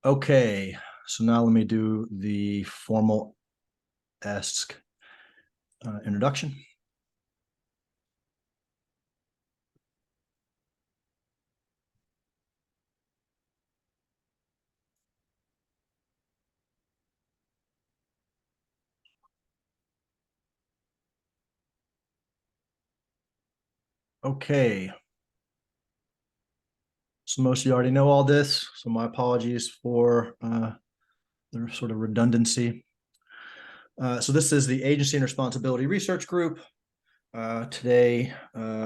Okay, so now let me do the formal-esque introduction. Okay. So most of you already know all this, so my apologies for the sort of redundancy. So this is the Agency and Responsibility Research Group. Today,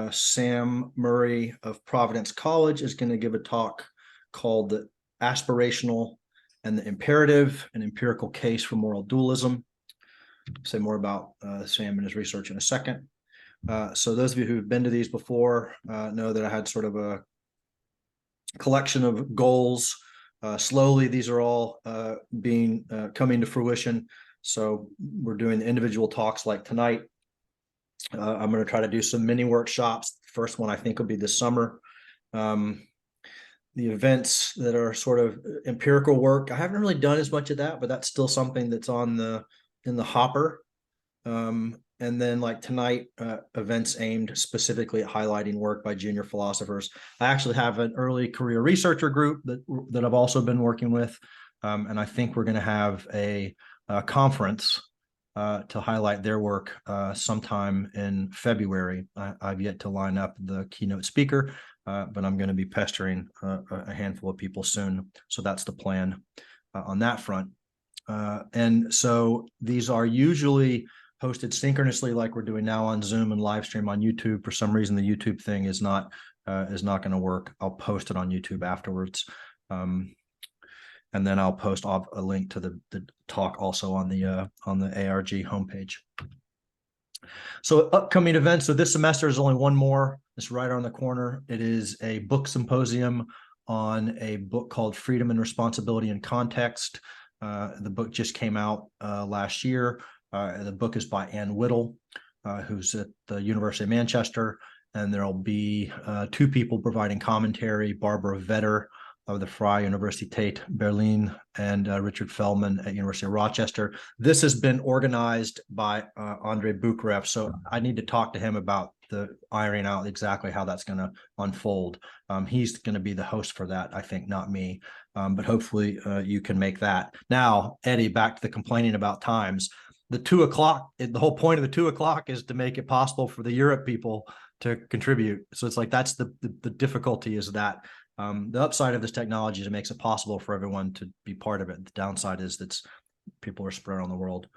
Sam Murray of Providence College is going to give a talk called The Aspirational and the Imperative, an Empirical Case for Moral Dualism. I'll say more about Sam and his research in a second. So those of you who've been to these before know that I had sort of a collection of goals. Slowly, these are all coming to fruition. So we're doing the individual talks like tonight. I'm going to try to do some mini workshops. First one I think will be this summer. The events that are sort of empirical work, I haven't really done as much of that, but that's still something that's in the hopper. And then like tonight, events aimed specifically at highlighting work by junior philosophers. I actually have an early career researcher group that I've also been working with. And I think we're going to have a conference to highlight their work sometime in February. I've yet to line up the keynote speaker, but I'm going to be pestering a handful of people soon. So that's the plan on that front. And so these are usually hosted synchronously like we're doing now on Zoom and live stream on YouTube. For some reason, the YouTube thing is not going to work. I'll post it on YouTube afterwards. And then I'll post off a link to the talk also on the ARRG homepage. So upcoming events. So this semester is only one more. It's right around the corner. It is a book symposium on a book called Freedom and Responsibility in Context. The book just came out last year. The book is by Anne Whittle, who's at the University of Manchester. And there'll be two people providing commentary, Barbara Vetter of the Freie Universität Berlin and Richard Feldman at University of Rochester. This has been organized by Andrei Bukharev, so I need to talk to him about ironing out exactly how that's going to unfold. He's going to be the host for that, I think, not me, but hopefully you can make that. Now, Eddie, back to the complaining about times. The 2 o'clock, the whole point of the 2 o'clock is to make it possible for the Europe people to contribute. So it's like that's the difficulty is that the upside of this technology is it makes it possible for everyone to be part of it. The downside is that people are spread around the world.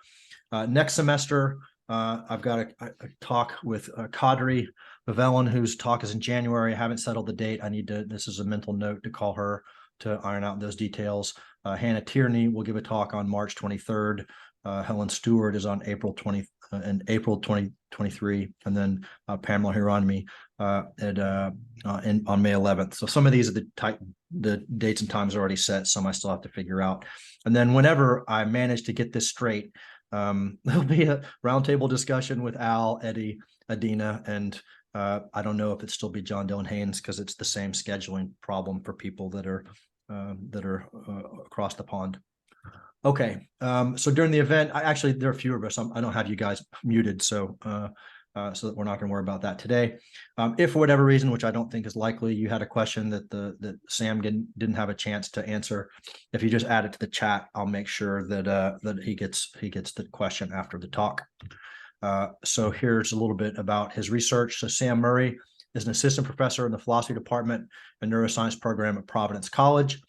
Next semester, I've got a talk with Kadri Vavellin, whose talk is in January. I haven't settled the date. This is a mental note to call her to iron out those details. Hannah Tierney will give a talk on March 23rd. Helen Stewart is on April 2023, and then Pamela Hieronymi on May 11th. So some of these are the dates and times are already set. Some I still have to figure out. And then whenever I manage to get this straight, there'll be a roundtable discussion with Al, Eddie, Adina, and I don't know if it'll still be John Dylan Haynes because it's the same scheduling problem for people that are across the pond. Okay, so during the event, there are fewer of us. I don't have you guys muted, so that we're not going to worry about that today. If for whatever reason, which I don't think is likely, you had a question that Sam didn't have a chance to answer, if you just add it to the chat, I'll make sure that he gets the question after the talk. So here's a little bit about his research. So Sam Murray is an assistant professor in the philosophy department and neuroscience program at Providence College.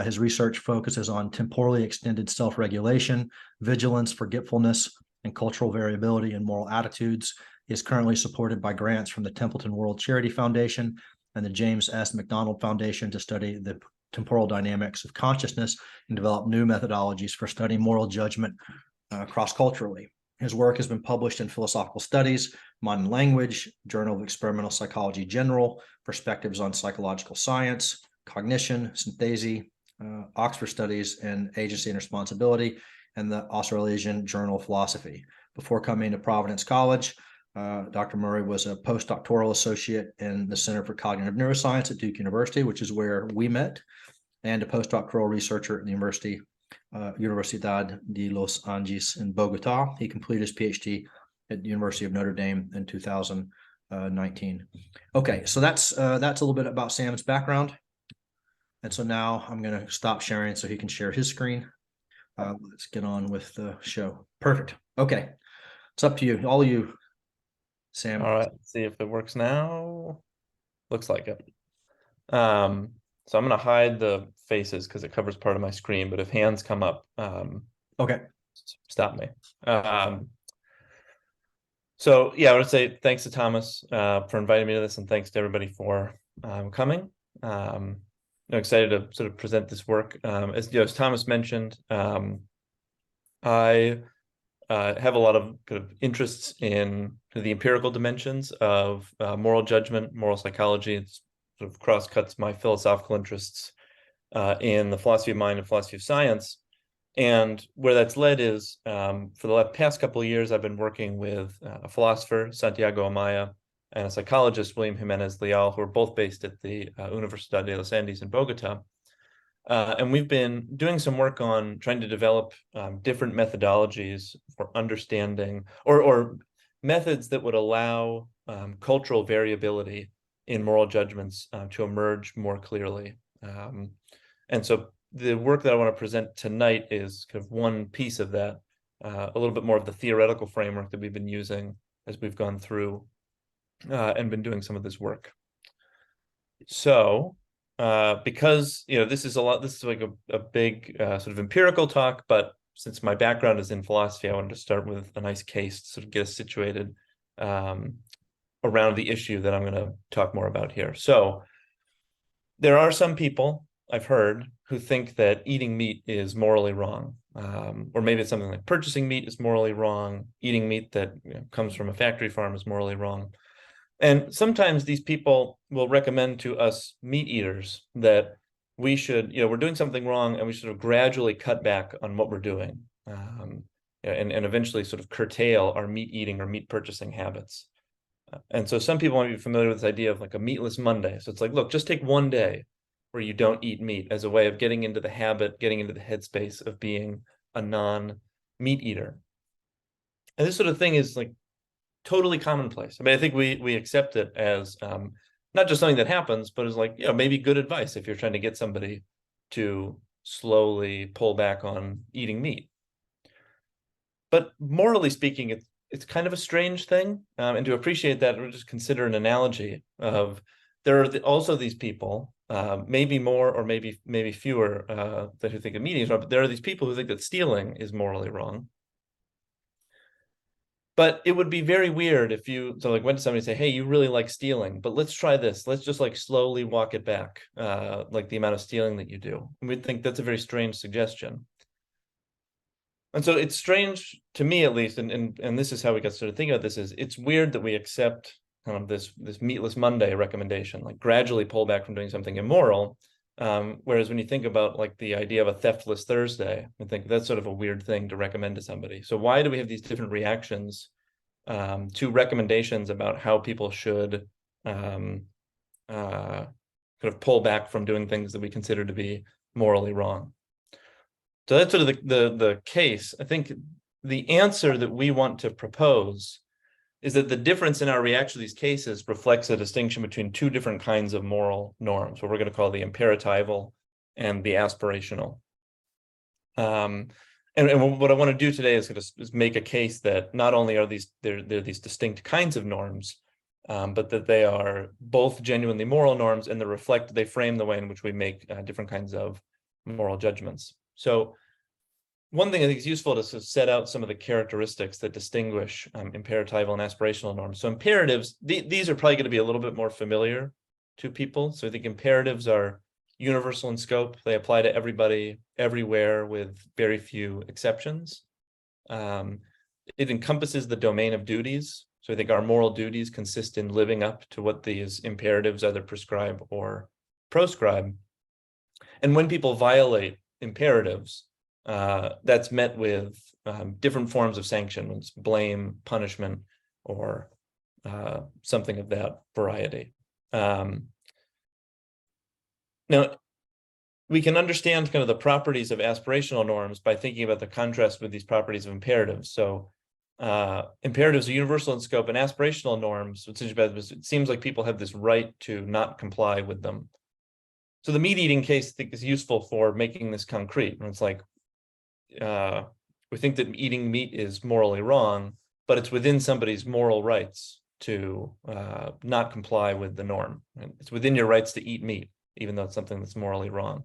His research focuses on temporally extended self-regulation, vigilance, forgetfulness, and cultural variability in moral attitudes. He is currently supported by grants from the Templeton World Charity Foundation and the James S. McDonald Foundation to study the temporal dynamics of consciousness and develop new methodologies for studying moral judgment cross-culturally. His work has been published in Philosophical Studies, Modern Language, Journal of Experimental Psychology General, Perspectives on Psychological Science, Cognition, Synthese, Oxford Studies in Agency and Responsibility, and the Australasian Journal of Philosophy. Before coming to Providence College, Dr. Murray was a postdoctoral associate in the Center for Cognitive Neuroscience at Duke University, which is where we met. and a postdoctoral researcher at the Universidad de los Andes in Bogota. He completed his PhD at the University of Notre Dame in 2019. Okay, so that's a little bit about Sam's background. And so now I'm going to stop sharing so he can share his screen. Let's get on with the show. Perfect. Okay, it's up to you, all of you, Sam. All right, let's see if it works now. Looks like it. So I'm going to hide the faces because it covers part of my screen, but if hands come up, okay, stop me. So yeah, I would say thanks to Thomas for inviting me to this, and thanks to everybody for coming. I'm excited to sort of present this work. As Thomas mentioned, I have a lot of kind of interests in the empirical dimensions of moral judgment, moral psychology. It sort of cross-cuts my philosophical interests in the philosophy of mind and philosophy of science. And where that's led is, for the past couple of years, I've been working with a philosopher, Santiago Amaya, and a psychologist, William Jimenez Leal, who are both based at the Universidad de los Andes in Bogota. And we've been doing some work on trying to develop different methodologies for understanding, or methods that would allow cultural variability in moral judgments to emerge more clearly. And so the work that I want to present tonight is kind of one piece of that, a little bit more of the theoretical framework that we've been using as we've gone through and been doing some of this work. So because this is like a big sort of empirical talk, but since my background is in philosophy, I wanted to start with a nice case to sort of get us situated around the issue that I'm going to talk more about here. So there are some people I've heard who think that eating meat is morally wrong, or maybe it's something like purchasing meat is morally wrong, eating meat that comes from a factory farm is morally wrong. And sometimes these people will recommend to us meat eaters that we should, we're doing something wrong and we should sort of gradually cut back on what we're doing, and eventually sort of curtail our meat eating or meat purchasing habits. And so some people want to be familiar with this idea of like a meatless Monday. So it's like, look, just take one day where you don't eat meat as a way of getting into the habit, getting into the headspace of being a non-meat eater. And this sort of thing is like totally commonplace. I mean, I think we accept it as not just something that happens, but as like, maybe good advice if you're trying to get somebody to slowly pull back on eating meat. But morally speaking, it's kind of a strange thing. And to appreciate that, we'll just consider an analogy of there are also these people, maybe more or maybe fewer that who think of meat is wrong, but there are these people who think that stealing is morally wrong. But it would be very weird if you went to somebody and say, hey, you really like stealing, but let's try this. Let's just like slowly walk it back, like the amount of stealing that you do. And we'd think that's a very strange suggestion. And so it's strange to me, at least, and this is how we got started thinking about this, is it's weird that we accept kind of this meatless Monday recommendation, like gradually pull back from doing something immoral. Whereas when you think about like the idea of a theftless Thursday, I think that's sort of a weird thing to recommend to somebody. So why do we have these different reactions to recommendations about how people should kind of pull back from doing things that we consider to be morally wrong? So that's sort of the case. I think the answer that we want to propose is that the difference in our reaction to these cases reflects a distinction between two different kinds of moral norms, what we're going to call the imperatival and the aspirational. And what I want to do today is make a case that not only are there these distinct kinds of norms, but that they are both genuinely moral norms, and they frame the way in which we make different kinds of moral judgments. So one thing I think is useful to set out some of the characteristics that distinguish imperatival and aspirational norms. So imperatives, these are probably going to be a little bit more familiar to people. So I think imperatives are universal in scope. They apply to everybody, everywhere, with very few exceptions. It encompasses the domain of duties. So I think our moral duties consist in living up to what these imperatives either prescribe or proscribe. And when people violate imperatives, that's met with different forms of sanction, blame, punishment, or something of that variety. Now, we can understand kind of the properties of aspirational norms by thinking about the contrast with these properties of imperatives. So imperatives are universal in scope, and aspirational norms, what's interesting about this, it seems like people have this right to not comply with them. So the meat eating case, I think, is useful for making this concrete. And it's like, we think that eating meat is morally wrong, but it's within somebody's moral rights to not comply with the norm. And it's within your rights to eat meat, even though it's something that's morally wrong.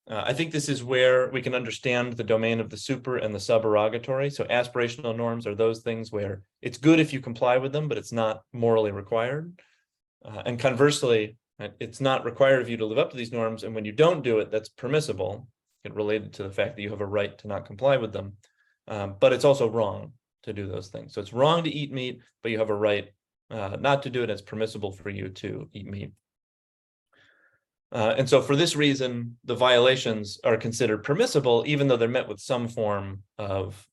I think this is where we can understand the domain of the super and the subarrogatory. So aspirational norms are those things where it's good if you comply with them, but it's not morally required. And conversely, it's not required of you to live up to these norms. And when you don't do it, that's permissible. It related to the fact that you have a right to not comply with them. But it's also wrong to do those things. So it's wrong to eat meat, but you have a right not to do it. It's permissible for you to eat meat. And so for this reason, the violations are considered permissible, even though they're met with some form of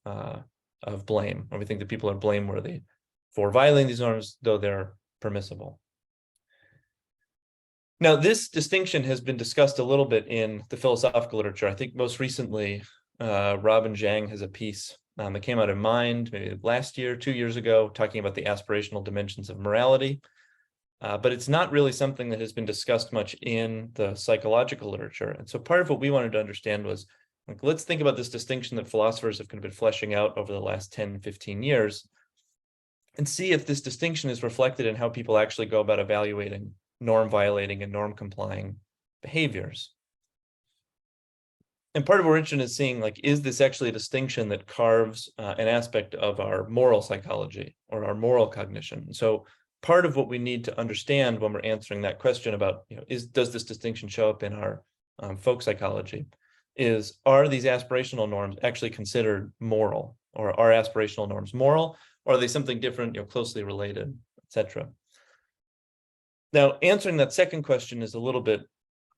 blame. Or we think that people are blameworthy for violating these norms, though they're permissible. Now, this distinction has been discussed a little bit in the philosophical literature. I think most recently, Robin Zhang has a piece that came out in Mind maybe last year, 2 years ago, talking about the aspirational dimensions of morality. But it's not really something that has been discussed much in the psychological literature. And so part of what we wanted to understand was, like, let's think about this distinction that philosophers have kind of been fleshing out over the last 10, 15 years, and see if this distinction is reflected in how people actually go about evaluating norm violating and norm complying behaviors. And part of what we're interested in is seeing, like, is this actually a distinction that carves an aspect of our moral psychology or our moral cognition? So part of what we need to understand when we're answering that question about, does this distinction show up in our folk psychology, is, are these aspirational norms actually considered moral, or are aspirational norms moral, or are they something different, closely related, etc.? Now, answering that second question is a little bit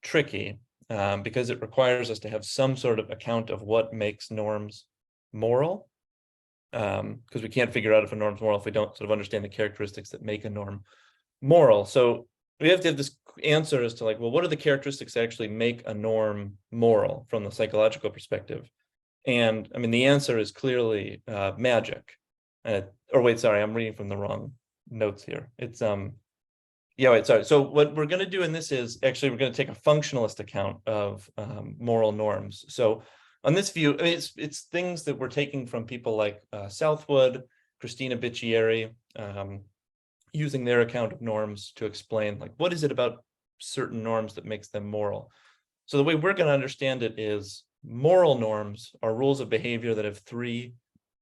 tricky because it requires us to have some sort of account of what makes norms moral, because we can't figure out if a norm's moral if we don't sort of understand the characteristics that make a norm moral. So we have to have this answer as to, like, well, what are the characteristics that actually make a norm moral from the psychological perspective? And I mean, the answer is clearly magic. Or wait, sorry, I'm reading from the wrong notes here. It's yeah, wait, sorry. So what we're going to do in this is actually we're going to take a functionalist account of moral norms. So on this view, I mean, it's things that we're taking from people like Southwood, Christina Bicchieri, using their account of norms to explain, like, what is it about certain norms that makes them moral? So the way we're going to understand it is moral norms are rules of behavior that have 3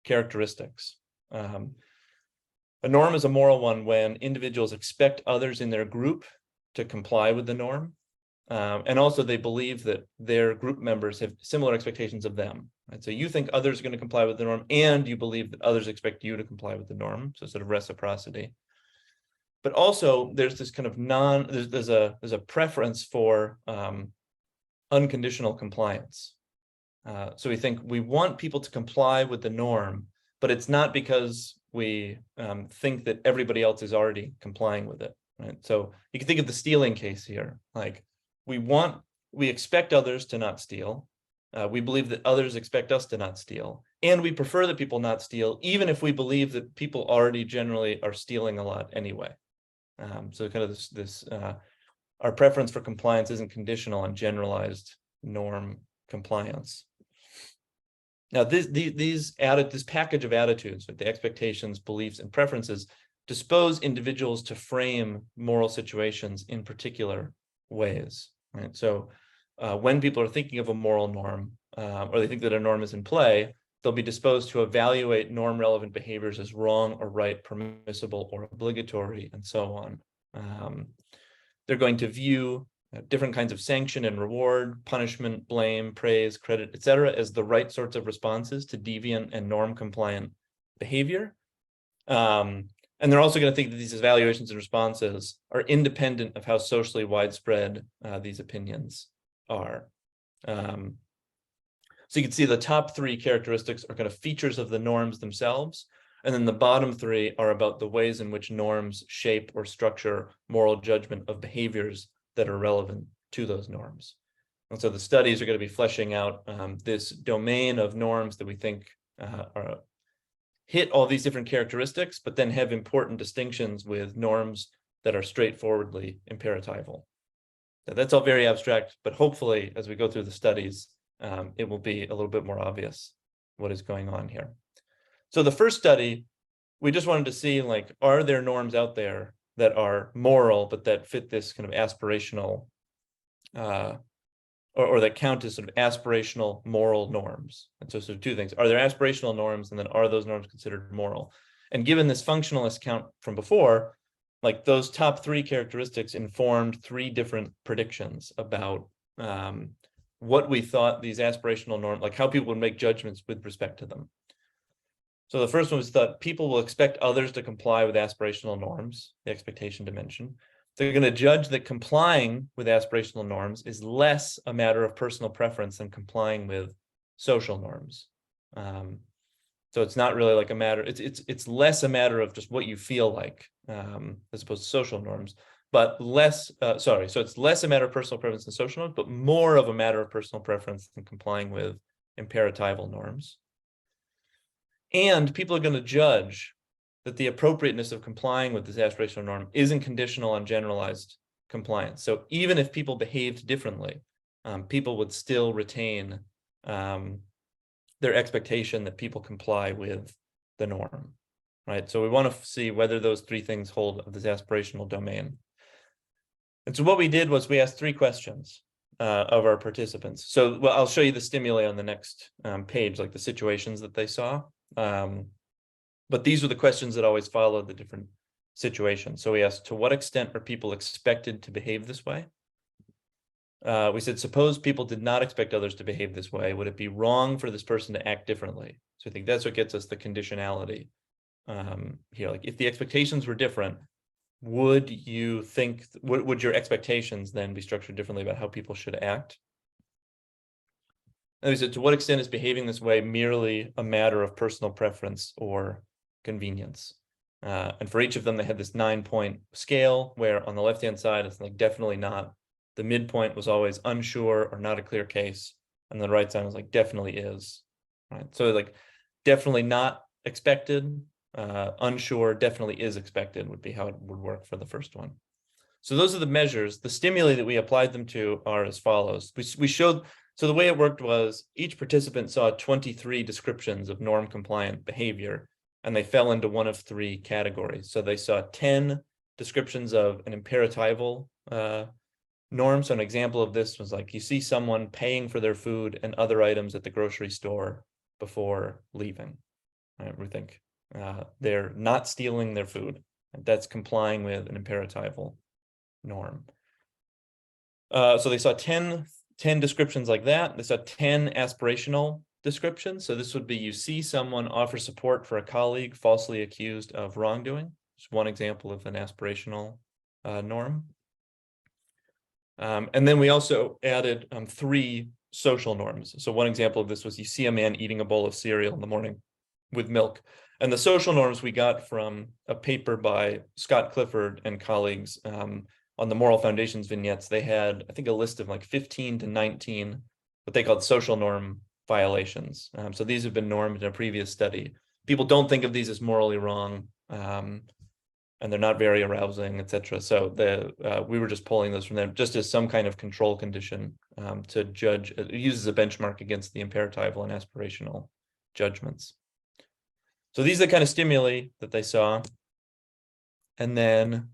characteristics. A norm is a moral one when individuals expect others in their group to comply with the norm. And also they believe that their group members have similar expectations of them. Right? So you think others are going to comply with the norm, and you believe that others expect you to comply with the norm. So sort of reciprocity. But also there's this kind of there's a preference for unconditional compliance. So we think we want people to comply with the norm, but it's not because we think that everybody else is already complying with it, right? So you can think of the stealing case here. Like, we expect others to not steal. We believe that others expect us to not steal. And we prefer that people not steal, even if we believe that people already generally are stealing a lot anyway. So kind of our preference for compliance isn't conditional on generalized norm compliance. Now, this package of attitudes, with the expectations, beliefs, and preferences, dispose individuals to frame moral situations in particular ways, right? So when people are thinking of a moral norm, or they think that a norm is in play, they'll be disposed to evaluate norm-relevant behaviors as wrong or right, permissible or obligatory, and so on. They're going to view different kinds of sanction and reward, punishment, blame, praise, credit, etc., as the right sorts of responses to deviant and norm-compliant behavior. And they're also going to think that these evaluations and responses are independent of how socially widespread these opinions are. So you can see the top 3 characteristics are kind of features of the norms themselves, and then the bottom 3 are about the ways in which norms shape or structure moral judgment of behaviors that are relevant to those norms. And so the studies are going to be fleshing out this domain of norms that we think hit all these different characteristics, but then have important distinctions with norms that are straightforwardly imperatival. Now, that's all very abstract, but hopefully as we go through the studies, it will be a little bit more obvious what is going on here. So the first study, we just wanted to see, like, are there norms out there that are moral, but that fit this kind of aspirational, or that count as sort of aspirational moral norms. And so sort of two things: are there aspirational norms, and then are those norms considered moral? And given this functionalist count from before, like, those top three characteristics informed three different predictions about what we thought these aspirational norms, like how people would make judgments with respect to them. So the first one was that people will expect others to comply with aspirational norms, the expectation dimension. They're going to judge that complying with aspirational norms is less a matter of personal preference than complying with social norms. So it's not really like a matter, it's less a matter of just what you feel like, as opposed to social norms, but so it's less a matter of personal preference than social norms, but more of a matter of personal preference than complying with imperatival norms. And people are going to judge that the appropriateness of complying with this aspirational norm isn't conditional on generalized compliance. So even if people behaved differently, people would still retain their expectation that people comply with the norm, right? So we want to see whether those three things hold of this aspirational domain. And so what we did was we asked three questions of our participants. So, well, I'll show you the stimuli on the next page, like the situations that they saw. But these were the questions that always followed the different situations. So we asked, to what extent are people expected to behave this way? We said, suppose people did not expect others to behave this way. Would it be wrong for this person to act differently? So I think that's what gets us the conditionality here. Like, if the expectations were different, would you think, would your expectations then be structured differently about how people should act? And we said, to what extent is behaving this way merely a matter of personal preference or convenience? And for each of them, they had this 9-point scale, where on the left-hand side, it's like definitely not. The midpoint was always unsure or not a clear case. And the right side was like definitely is. Right. So like definitely not expected, unsure, definitely is expected would be how it would work for the first one. So those are the measures. The stimuli that we applied them to are as follows. We showed, so the way it worked was each participant saw 23 descriptions of norm compliant behavior, and they fell into one of three categories. So they saw 10 descriptions of an imperatival norm. So an example of this was like, you see someone paying for their food and other items at the grocery store before leaving. Right? We think they're not stealing their food. That's complying with an imperatival norm. So they saw 10 descriptions like that. They saw 10 aspirational descriptions. So this would be, you see someone offer support for a colleague falsely accused of wrongdoing. It's one example of an aspirational norm. And then we also added 3 social norms. So one example of this was, you see a man eating a bowl of cereal in the morning with milk. And the social norms we got from a paper by Scott Clifford and colleagues on the moral foundations vignettes. They had, I think, a list of like 15 to 19 what they called social norm violations. So these have been normed in a previous study. People don't think of these as morally wrong, and they're not very arousing, etc. So we were just pulling those from them just as some kind of control condition to judge. It uses a benchmark against the imperatival and aspirational judgments. So these are the kind of stimuli that they saw. And then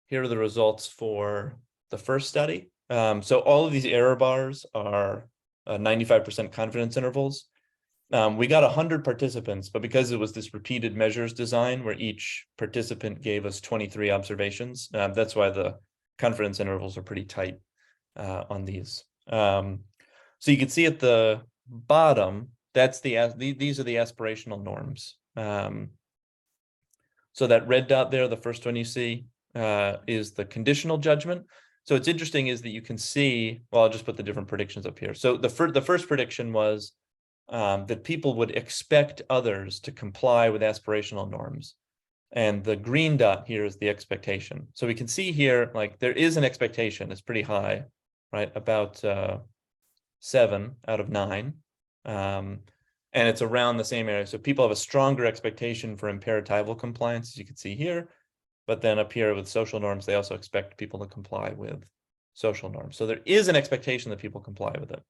here are the results for the first study. So all of these error bars are 95% confidence intervals. We got 100 participants, but because it was this repeated measures design where each participant gave us 23 observations, that's why the confidence intervals are pretty tight on these. So you can see at the bottom, that's these are the aspirational norms. So that red dot there, the first one you see, is the conditional judgment. So what's interesting is that you can see, well, I'll just put the different predictions up here. So the first prediction was that people would expect others to comply with aspirational norms. And the green dot here is the expectation. So we can see here, like, there is an expectation, it's pretty high, right, about 7 out of 9. And it's around the same area. So people have a stronger expectation for imperatival compliance, as you can see here. But then up here with social norms, they also expect people to comply with social norms. So there is an expectation that people comply with it.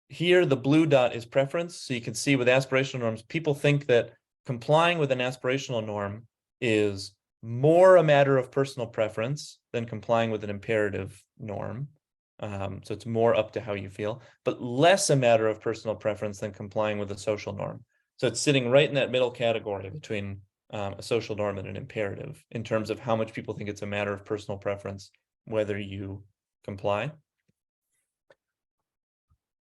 Here, the blue dot is preference. So you can see with aspirational norms, people think that complying with an aspirational norm is more a matter of personal preference than complying with an imperative norm. So it's more up to how you feel, but less a matter of personal preference than complying with a social norm. So it's sitting right in that middle category between a social norm and an imperative in terms of how much people think it's a matter of personal preference whether you comply.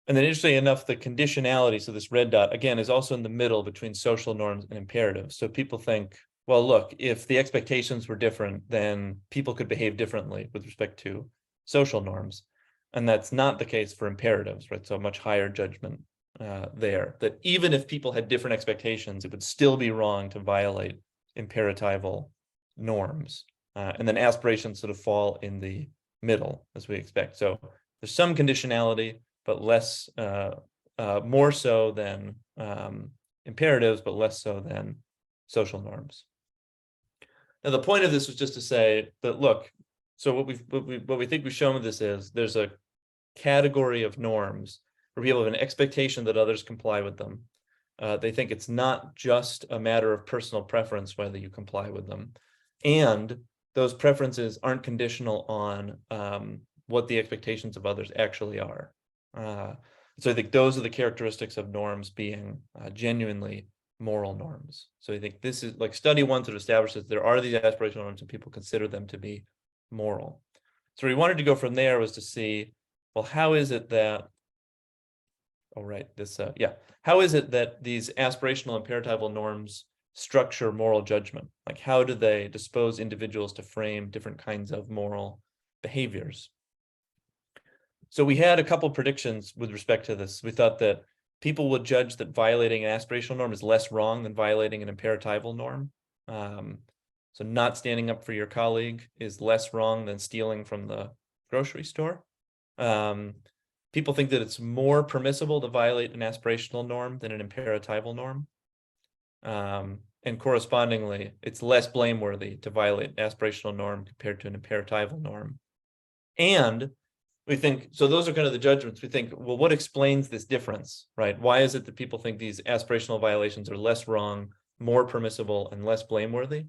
And then interestingly enough, the conditionality, so this red dot, again, is also in the middle between social norms and imperatives. So people think, well, look, if the expectations were different, then people could behave differently with respect to social norms. And that's not the case for imperatives, right? So a much higher judgment there, that even if people had different expectations, it would still be wrong to violate imperatival norms. And then aspirations sort of fall in the middle, as we expect. So there's some conditionality, but less, more so than imperatives, but less so than social norms. Now, the point of this was just to say that, look, so what we think we've shown with this is there's a category of norms where people have an expectation that others comply with them. They think it's not just a matter of personal preference whether you comply with them. And those preferences aren't conditional on what the expectations of others actually are. So I think those are the characteristics of norms being genuinely moral norms. So I think this is like study one sort of establishes there are these aspirational norms and people consider them to be moral. So we wanted to go from there was to see, well, how is it that, oh, right, this, how is it that these aspirational imperatival norms structure moral judgment? Like, how do they dispose individuals to frame different kinds of moral behaviors? So we had a couple predictions with respect to this. We thought that people would judge that violating an aspirational norm is less wrong than violating an imperatival norm. So not standing up for your colleague is less wrong than stealing from the grocery store. People think that it's more permissible to violate an aspirational norm than an imperatival norm. And correspondingly, it's less blameworthy to violate an aspirational norm compared to an imperatival norm. And we think, so those are kind of the judgments. We think, well, what explains this difference, right? Why is it that people think these aspirational violations are less wrong, more permissible, and less blameworthy?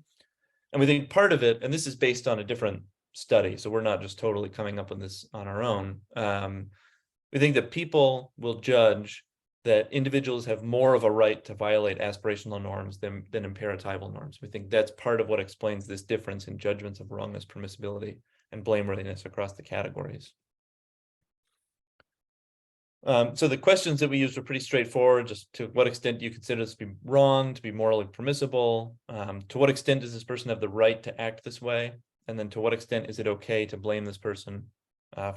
And we think part of it, and this is based on a different study, so we're not just totally coming up with this on our own. We think that people will judge that individuals have more of a right to violate aspirational norms than imperatival norms. We think that's part of what explains this difference in judgments of wrongness, permissibility, and blameworthiness across the categories. So the questions that we used were pretty straightforward. Just to what extent do you consider this to be wrong, to be morally permissible? To what extent does this person have the right to act this way? And then to what extent is it okay to blame this person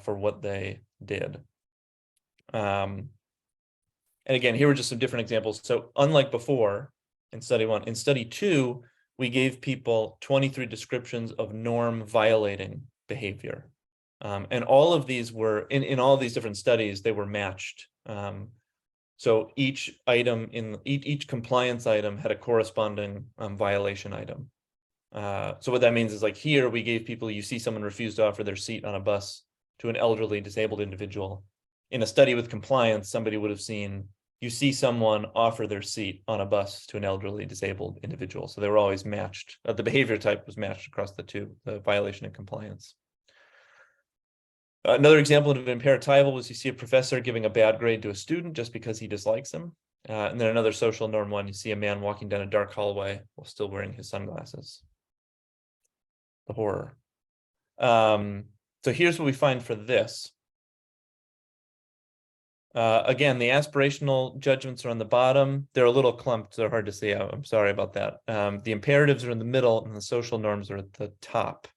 for what they did? And again, here were just some different examples. So unlike before in study one, in study two, we gave people 23 descriptions of norm violating behavior. And all of these were, in all of these different studies, they were matched. So each item in each compliance item had a corresponding violation item. So what that means is like here, we gave people, you see someone refuse to offer their seat on a bus to an elderly disabled individual. In a study with compliance, somebody would have seen, you see someone offer their seat on a bus to an elderly disabled individual. So they were always matched. The behavior type was matched across the two, the violation and compliance. Another example of imperatival was you see a professor giving a bad grade to a student just because he dislikes him. And then another social norm one, you see a man walking down a dark hallway while still wearing his sunglasses. The horror. So here's what we find for this. Again, the aspirational judgments are on the bottom. They're a little clumped, so they're hard to see. I'm sorry about that. The imperatives are in the middle and the social norms are at the top.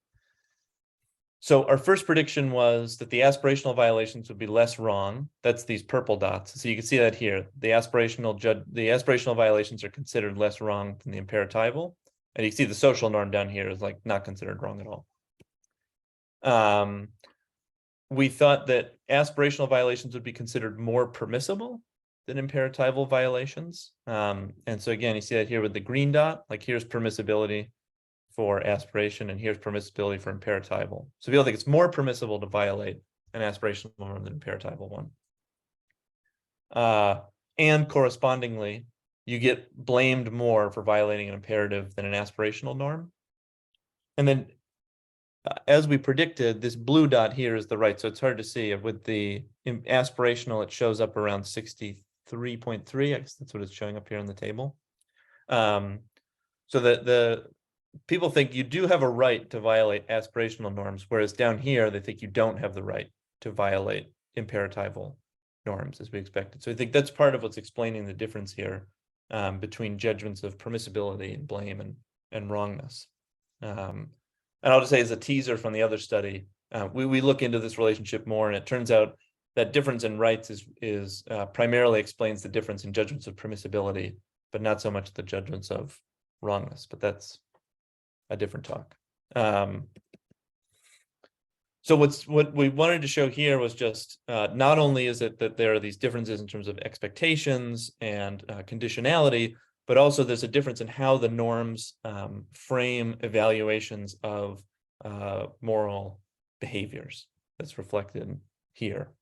So our first prediction was that the aspirational violations would be less wrong. That's these purple dots. So you can see that here. The aspirational violations are considered less wrong than the imperatival. And you can see the social norm down here is like not considered wrong at all. we thought that aspirational violations would be considered more permissible than imperatival violations. And so again, you see that here with the green dot, like here's permissibility for aspiration and here's permissibility for imperatival. So people think it's more permissible to violate an aspirational norm than imperatival one. And correspondingly, you get blamed more for violating an imperative than an aspirational norm. And then as we predicted, this blue dot here is the right. So it's hard to see. With the aspirational, it shows up around 63.3. I guess that's what it's showing up here in the table. So the people think you do have a right to violate aspirational norms, whereas down here, they think you don't have the right to violate imperatival norms as we expected. So I think that's part of what's explaining the difference here between judgments of permissibility and blame and wrongness. And I'll just say as a teaser from the other study, we look into this relationship more, and it turns out that difference in rights is primarily explains the difference in judgments of permissibility, but not so much the judgments of wrongness. But that's a different talk. So what we wanted to show here was just not only is it that there are these differences in terms of expectations and conditionality, but also there's a difference in how the norms frame evaluations of moral behaviors that's reflected here.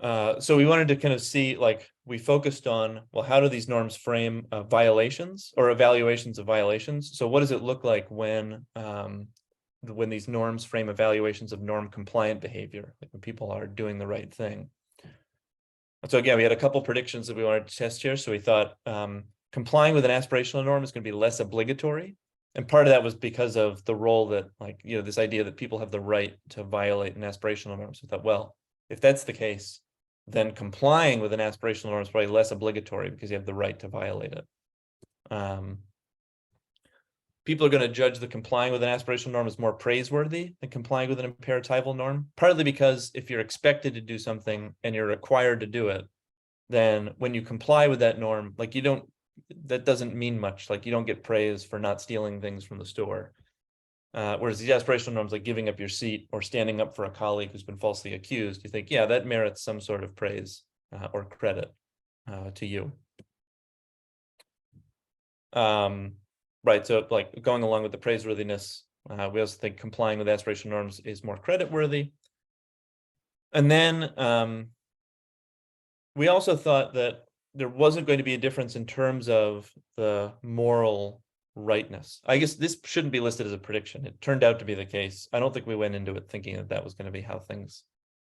So we wanted to kind of see, like, we focused on, well, how do these norms frame violations or evaluations of violations? So what does it look like when these norms frame evaluations of norm compliant behavior, like when people are doing the right thing? So again, we had a couple predictions that we wanted to test here. So we thought complying with an aspirational norm is going to be less obligatory. And part of that was because of the role that, like, this idea that people have the right to violate an aspirational norm. So we thought, well, if that's the case, then complying with an aspirational norm is probably less obligatory because you have the right to violate it. People are going to judge that complying with an aspirational norm as more praiseworthy than complying with an imperatival norm, partly because if you're expected to do something and you're required to do it, then when you comply with that norm, like that doesn't mean much. Like you don't get praise for not stealing things from the store. Whereas these aspirational norms, like giving up your seat or standing up for a colleague who's been falsely accused, you think, yeah, that merits some sort of praise or credit to you. Right, so like going along with the praiseworthiness, we also think complying with aspirational norms is more creditworthy. And then we also thought that there wasn't going to be a difference in terms of the moral rightness. I guess this shouldn't be listed as a prediction. It turned out to be the case. I don't think we went into it thinking that that was going to be how things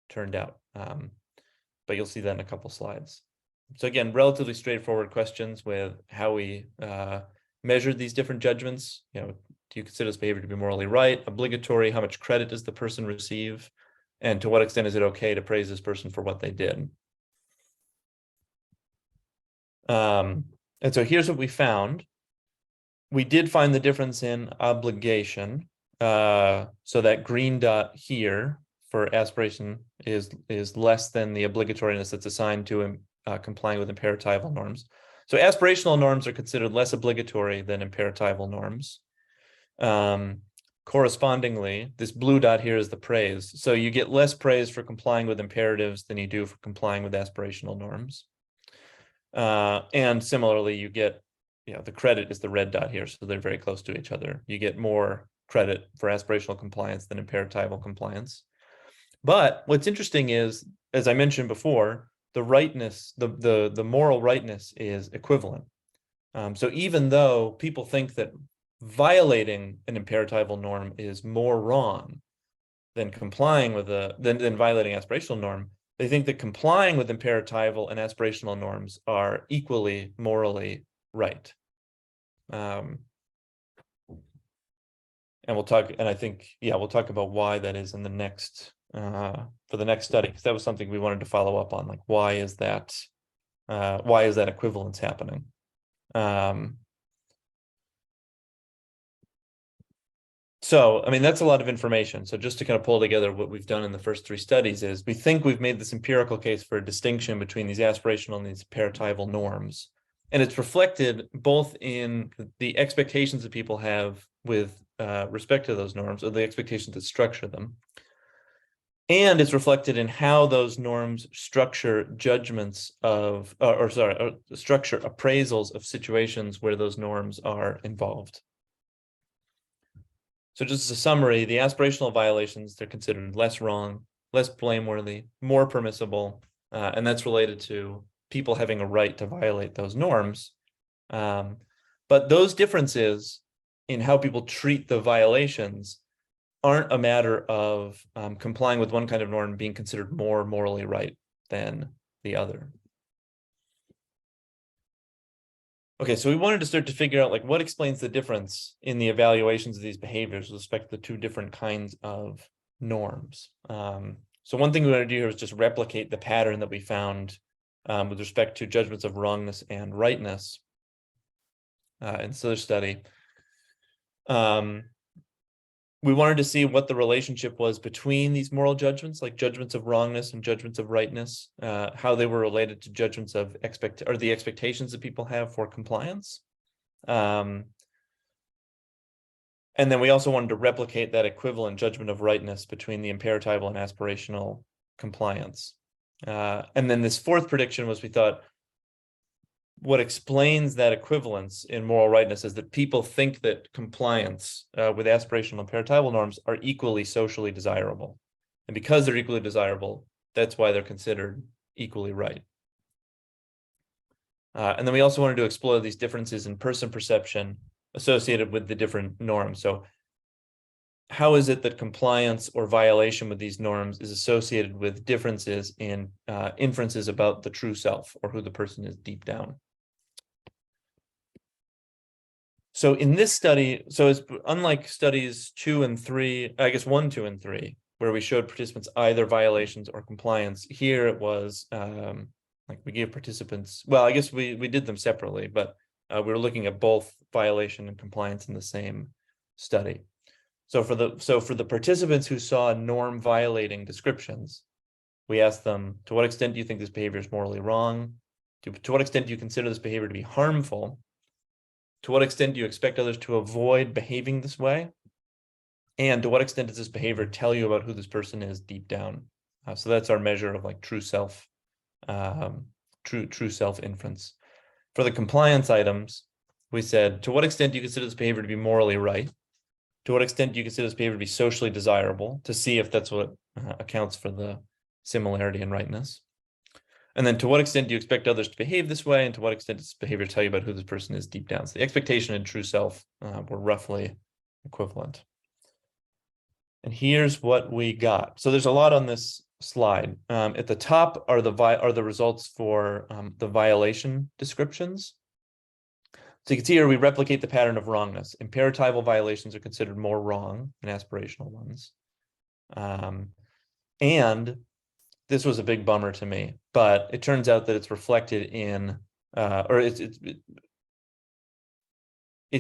turned out. But you'll see that in a couple slides. So again, relatively straightforward questions with how we measured these different judgments. Do you consider this behavior to be morally right, obligatory? How much credit does the person receive? And to what extent is it okay to praise this person for what they did? And so here's what we found. We did find the difference in obligation. So that green dot here for aspiration is less than the obligatoriness that's assigned to complying with imperatival norms. So aspirational norms are considered less obligatory than imperatival norms. Correspondingly, this blue dot here is the praise. So you get less praise for complying with imperatives than you do for complying with aspirational norms. And similarly, you get, the credit is the red dot here, so they're very close to each other. You get more credit for aspirational compliance than imperatival compliance. But what's interesting is, as I mentioned before, the rightness, the moral rightness is equivalent. So even though people think that violating an imperatival norm is more wrong than complying with than violating aspirational norm, they think that complying with imperatival and aspirational norms are equally morally right. And we'll talk, and I think, we'll talk about why that is in the next, for the next study, because that was something we wanted to follow up on, like why is that equivalence happening? So, I mean, that's a lot of information. So just to kind of pull together what we've done in the first three studies is we think we've made this empirical case for a distinction between these aspirational and these imperatival norms. And it's reflected both in the expectations that people have with respect to those norms, or the expectations that structure them. And it's reflected in how those norms structure judgments of, structure appraisals of situations where those norms are involved. So just as a summary, the aspirational violations, they're considered less wrong, less blameworthy, more permissible, and that's related to people having a right to violate those norms. But those differences in how people treat the violations aren't a matter of complying with one kind of norm being considered more morally right than the other. Okay, so we wanted to start to figure out like what explains the difference in the evaluations of these behaviors with respect to the two different kinds of norms. So one thing we want to do here is just replicate the pattern that we found with respect to judgments of wrongness and rightness in this study. We wanted to see what the relationship was between these moral judgments, like judgments of wrongness and judgments of rightness, how they were related to judgments of the expectations that people have for compliance. And then we also wanted to replicate that equivalent judgment of rightness between the imperatival and aspirational compliance. And then this fourth prediction was, we thought, what explains that equivalence in moral rightness is that people think that compliance with aspirational and imperatival norms are equally socially desirable. And because they're equally desirable, that's why they're considered equally right. And then we also wanted to explore these differences in person perception associated with the different norms. So how is it that compliance or violation with these norms is associated with differences in inferences about the true self, or who the person is deep down? So in this study, so it's unlike studies 2 and 3, I guess 1, 2, and 3, where we showed participants either violations or compliance. Here it was like we gave participants, well, I guess we did them separately, but we were looking at both violation and compliance in the same study. So for the participants who saw norm violating descriptions, we asked them, to what extent do you think this behavior is morally wrong? To what extent do you consider this behavior to be harmful? To what extent do you expect others to avoid behaving this way? And to what extent does this behavior tell you about who this person is deep down? So that's our measure of like true self, true self inference. For the compliance items, we said, to what extent do you consider this behavior to be morally right? To what extent do you consider this behavior to be socially desirable, to see if that's what accounts for the similarity in rightness? And then to what extent do you expect others to behave this way? And to what extent does behavior tell you about who this person is deep down? So the expectation and true self were roughly equivalent. And here's what we got. So there's a lot on this slide. At the top are the results for the violation descriptions. So you can see here we replicate the pattern of wrongness. Imperatival violations are considered more wrong than aspirational ones. And this was a big bummer to me, but it turns out that it's reflected in, it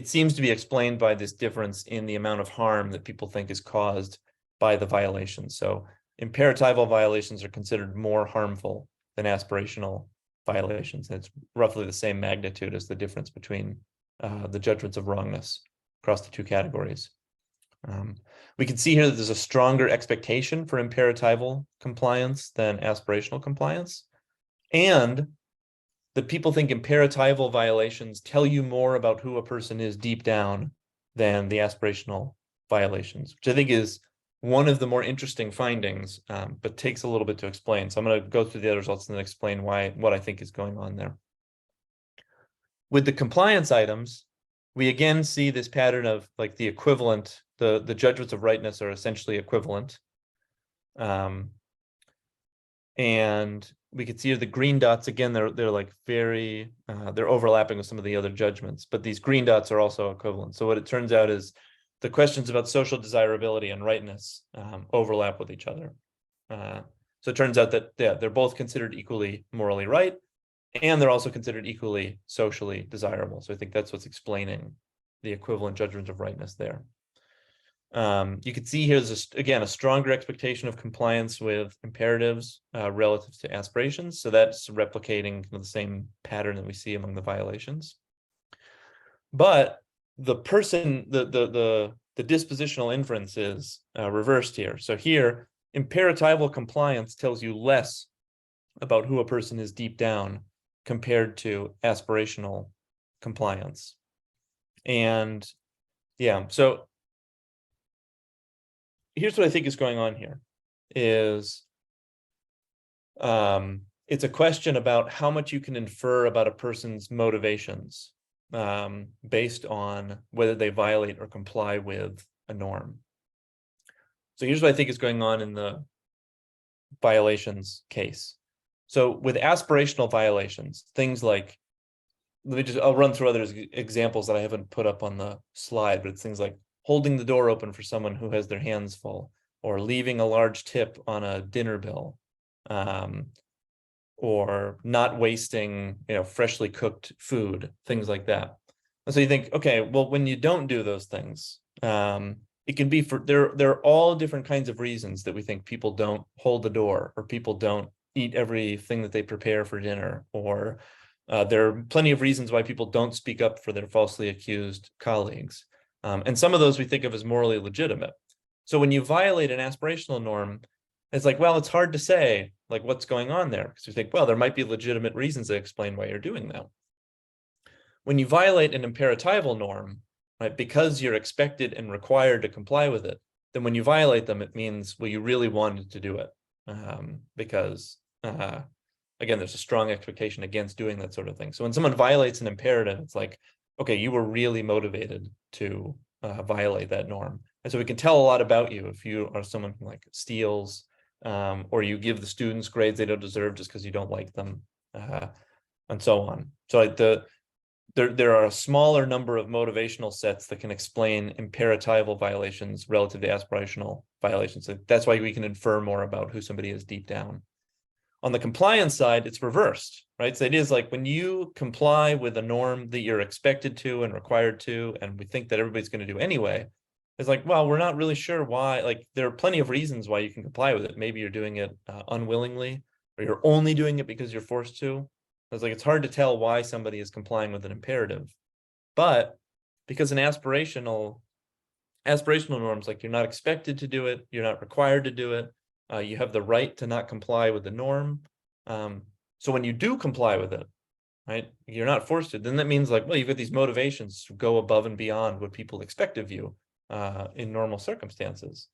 seems to be explained by this difference in the amount of harm that people think is caused by the violations. So imperatival violations are considered more harmful than aspirational violations. And it's roughly the same magnitude as the difference between the judgments of wrongness across the two categories. We can see here that there's a stronger expectation for imperatival compliance than aspirational compliance, and that people think imperatival violations tell you more about who a person is deep down than the aspirational violations, which I think is one of the more interesting findings, but takes a little bit to explain. So I'm going to go through the other results and then explain what I think is going on there. With the compliance items, we again see this pattern of like the equivalent, the judgments of rightness are essentially equivalent. And we could see here the green dots, again, they're like very, they're overlapping with some of the other judgments, but these green dots are also equivalent. So what it turns out is the questions about social desirability and rightness overlap with each other. So it turns out that, yeah, they're both considered equally morally right, and they're also considered equally socially desirable. So I think that's what's explaining the equivalent judgment of rightness there. You can see here, there's again a stronger expectation of compliance with imperatives relative to aspirations. So that's replicating the same pattern that we see among the violations. But the the dispositional inference is reversed here. So here, imperatival compliance tells you less about who a person is deep down compared to aspirational compliance. And yeah, so here's what I think is going on here is it's a question about how much you can infer about a person's motivations based on whether they violate or comply with a norm. So here's what I think is going on in the violations case. So with aspirational violations, things like, I'll run through other examples that I haven't put up on the slide, but it's things like holding the door open for someone who has their hands full, or leaving a large tip on a dinner bill, or not wasting, freshly cooked food, things like that. And so you think, okay, well, when you don't do those things, it can be for there are all different kinds of reasons that we think people don't hold the door, or people don't eat everything that they prepare for dinner, or there are plenty of reasons why people don't speak up for their falsely accused colleagues. And some of those we think of as morally legitimate. So when you violate an aspirational norm, it's like, well, it's hard to say like what's going on there, because you think, well, there might be legitimate reasons that explain why you're doing that. When you violate an imperatival norm, right, because you're expected and required to comply with it, then when you violate them, it means, well, you really wanted to do it, because again, there's a strong expectation against doing that sort of thing. So when someone violates an imperative, it's like, okay, you were really motivated to violate that norm. And so we can tell a lot about you if you are someone who like steals, or you give the students grades they don't deserve just because you don't like them, and so on. So like there are a smaller number of motivational sets that can explain imperatival violations relative to aspirational violations. So that's why we can infer more about who somebody is deep down. On the compliance side, it's reversed, right? So it is like when you comply with a norm that you're expected to and required to, and we think that everybody's going to do anyway, it's like, well, we're not really sure why. Like there are plenty of reasons why you can comply with it. Maybe you're doing it unwillingly, or you're only doing it because you're forced to. It's like, it's hard to tell why somebody is complying with an imperative. But because an aspirational norms, like you're not expected to do it, you're not required to do it, you have the right to not comply with the norm. So when you do comply with it, right, you're not forced to, then that means like, well, you've got these motivations to go above and beyond what people expect of you in normal circumstances.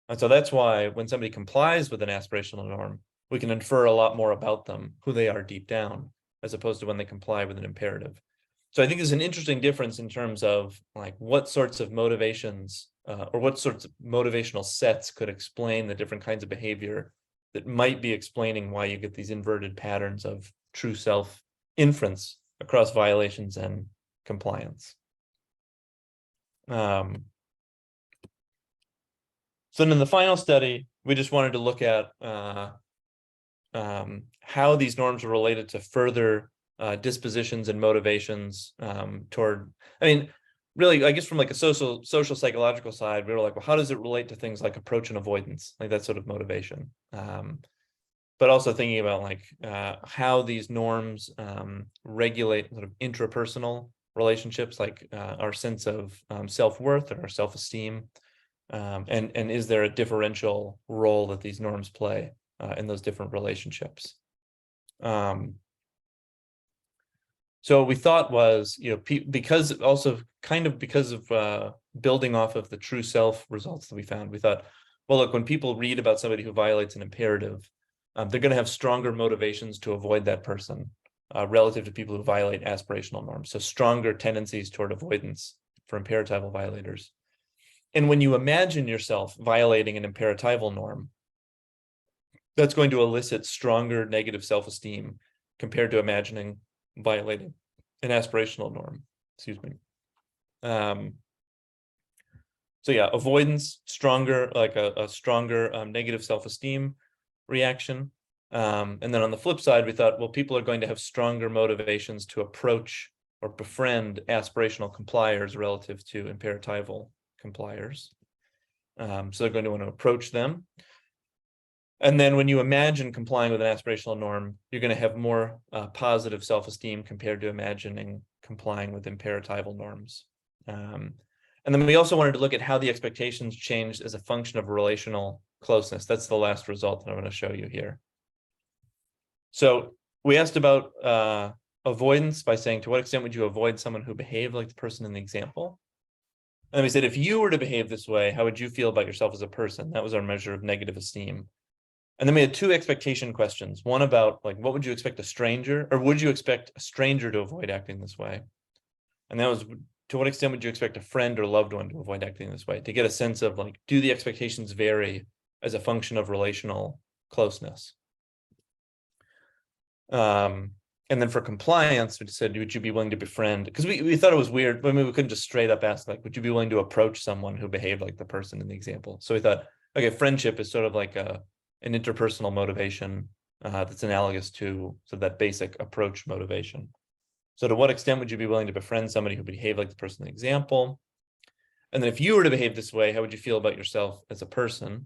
And so that's why when somebody complies with an aspirational norm, we can infer a lot more about them, who they are deep down, as opposed to when they comply with an imperative. So I think there's an interesting difference in terms of like what sorts of motivations or what sorts of motivational sets could explain the different kinds of behavior that might be explaining why you get these inverted patterns of true self inference across violations and compliance. So then in the final study, we just wanted to look at how these norms are related to further dispositions and motivations toward, I mean, really, I guess from like a social psychological side, we were like, well, how does it relate to things like approach and avoidance, like that sort of motivation? But also thinking about like how these norms regulate sort of intrapersonal relationships, like our sense of self-worth and our self-esteem, and is there a differential role that these norms play in those different relationships? So we thought was, because of building off of the true self results that we found, we thought, well, look, when people read about somebody who violates an imperative, they're going to have stronger motivations to avoid that person relative to people who violate aspirational norms. So stronger tendencies toward avoidance for imperatival violators. And when you imagine yourself violating an imperatival norm, that's going to elicit stronger negative self-esteem compared to imagining violating an aspirational norm. Excuse me. So yeah, avoidance, stronger, like a stronger negative self-esteem reaction. And then on the flip side, we thought, well, people are going to have stronger motivations to approach or befriend aspirational compliers relative to imperatival compliers. So they're going to want to approach them. And then when you imagine complying with an aspirational norm, you're going to have more positive self-esteem compared to imagining complying with imperatival norms. And And then we also wanted to look at how the expectations changed as a function of relational closeness. That's the last result that I'm going to show you here. So we asked about avoidance by saying, to what extent would you avoid someone who behaved like the person in the example? And then we said, if you were to behave this way, how would you feel about yourself as a person? That was our measure of negative esteem. And then we had two expectation questions. One about, like, what would you expect a stranger, or would you expect a stranger to avoid acting this way? And that was, to what extent would you expect a friend or loved one to avoid acting this way? To get a sense of, like, do the expectations vary as a function of relational closeness? And then for compliance, we said, would you be willing to befriend? Because we thought it was weird. I mean, we couldn't just straight up ask, like, would you be willing to approach someone who behaved like the person in the example? So we thought, okay, friendship is sort of like an interpersonal motivation that's analogous to that basic approach motivation. So to what extent would you be willing to befriend somebody who behaved like the person in the example? And then if you were to behave this way, how would you feel about yourself as a person?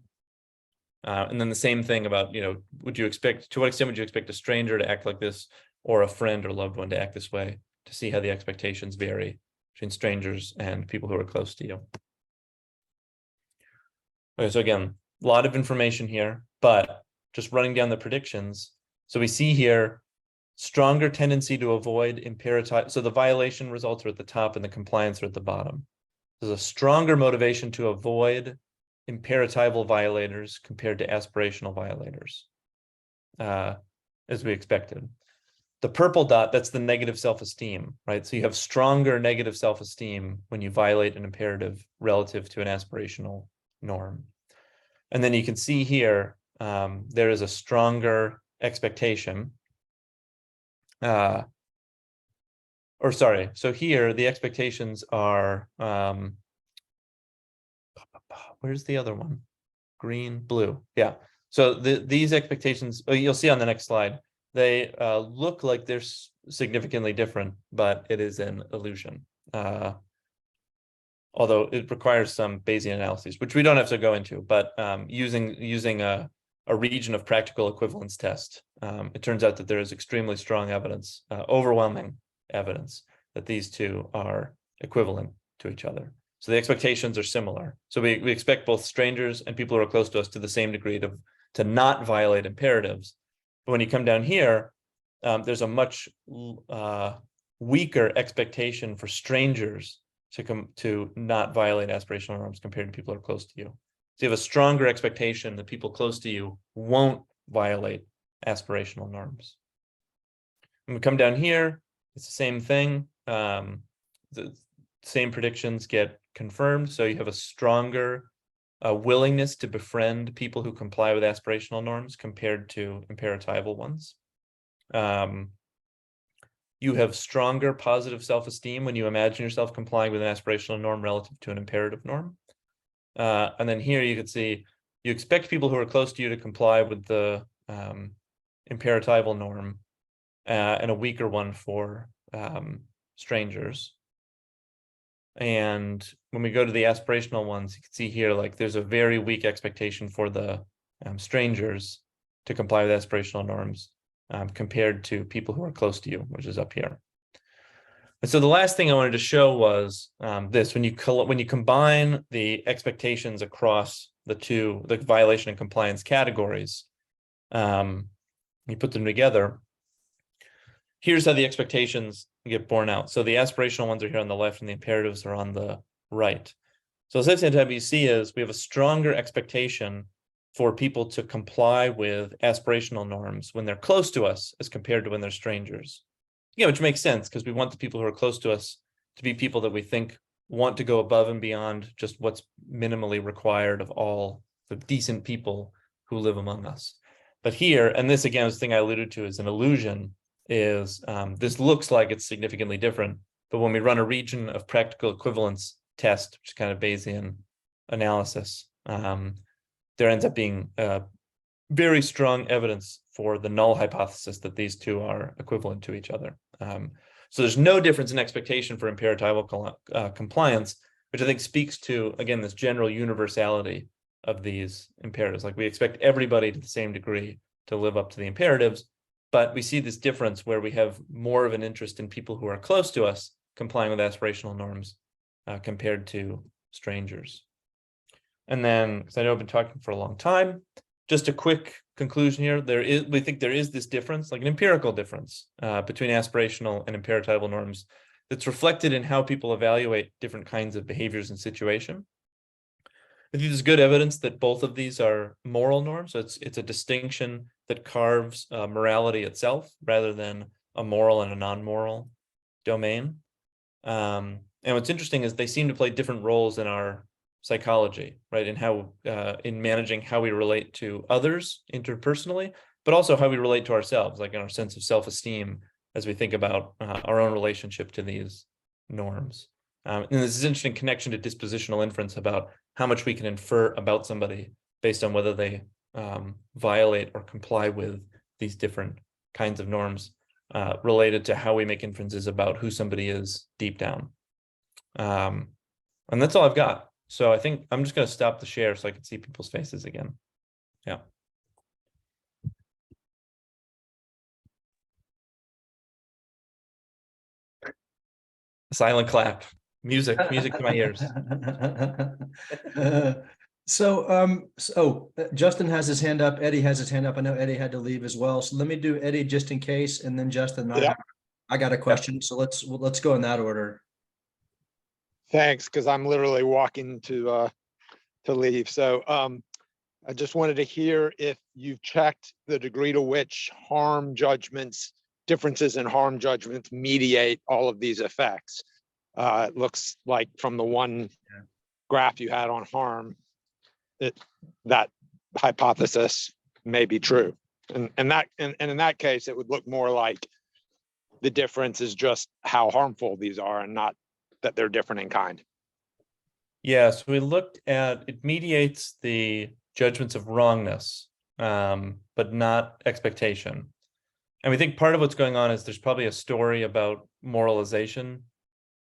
And then the same thing about, to what extent would you expect a stranger to act like this, or a friend or loved one to act this way, to see how the expectations vary between strangers and people who are close to you. Okay, so again, a lot of information here, but just running down the predictions. So we see here stronger tendency to avoid imperative. So the violation results are at the top and the compliance are at the bottom. There's a stronger motivation to avoid imperatival violators compared to aspirational violators, as we expected. The purple dot, that's the negative self-esteem, right? So you have stronger negative self-esteem when you violate an imperative relative to an aspirational norm. And then you can see here, there is a stronger expectation. So here the expectations are, where's the other one? Green, blue. Yeah. So these expectations, you'll see on the next slide, they look like they're significantly different, but it is an illusion. Although it requires some Bayesian analyses, which we don't have to go into, but using a region of practical equivalence test, it turns out that there is extremely strong evidence, overwhelming evidence, that these two are equivalent to each other. So the expectations are similar. So we expect both strangers and people who are close to us to the same degree to not violate imperatives. But when you come down here, there's a much weaker expectation for strangers to not violate aspirational norms compared to people who are close to you. So you have a stronger expectation that people close to you won't violate aspirational norms. When we come down here, it's the same thing. The same predictions get confirmed. So you have a stronger willingness to befriend people who comply with aspirational norms compared to imperatival ones. You have stronger positive self-esteem when you imagine yourself complying with an aspirational norm relative to an imperative norm. And then here you can see, you expect people who are close to you to comply with the imperatival norm, and a weaker one for strangers. And when we go to the aspirational ones, you can see here, like, there's a very weak expectation for the strangers to comply with aspirational norms compared to people who are close to you, which is up here. And so the last thing I wanted to show was this: when you combine the expectations across the violation and compliance categories, you put them together. Here's how the expectations get borne out. So the aspirational ones are here on the left and the imperatives are on the right. So essentially what you see is we have a stronger expectation for people to comply with aspirational norms when they're close to us as compared to when they're strangers. Yeah, which makes sense, because we want the people who are close to us to be people that we think want to go above and beyond just what's minimally required of all the decent people who live among us. But here, and this again is the thing I alluded to as an illusion, is this looks like it's significantly different, but when we run a region of practical equivalence test, which is kind of Bayesian analysis, there ends up being very strong evidence for the null hypothesis that these two are equivalent to each other. So there's no difference in expectation for imperatival compliance, which I think speaks to, again, this general universality of these imperatives. Like, we expect everybody to the same degree to live up to the imperatives, but we see this difference where we have more of an interest in people who are close to us complying with aspirational norms compared to strangers. And then, because I know I've been talking for a long time, just a quick conclusion here. We think there is this difference, like an empirical difference between aspirational and imperatival norms that's reflected in how people evaluate different kinds of behaviors and situation. I think there's good evidence that both of these are moral norms. So it's a distinction that carves morality itself rather than a moral and a non-moral domain. And what's interesting is they seem to play different roles in our psychology, right? In how in managing how we relate to others interpersonally, but also how we relate to ourselves, like in our sense of self-esteem as we think about our own relationship to these norms. And this is an interesting connection to dispositional inference about how much we can infer about somebody based on whether they violate or comply with these different kinds of norms related to how we make inferences about who somebody is deep down. And that's all I've got. So I think I'm just going to stop the share so I can see people's faces again. Yeah. Silent clap. Music to my ears. Justin has his hand up. Eddie has his hand up. I know Eddie had to leave as well. So let me do Eddie just in case, and then Justin. Yeah. I got a question. So let's go in that order. Thanks, because I'm literally walking to leave. So I just wanted to hear if you've checked the degree to which differences in harm judgments mediate all of these effects. It looks like from the one graph you had on harm, that hypothesis may be true. And in that case, it would look more like the difference is just how harmful these are and not that they're different in kind. Yeah, so we looked at, it mediates the judgments of wrongness, but not expectation. And we think part of what's going on is there's probably a story about moralization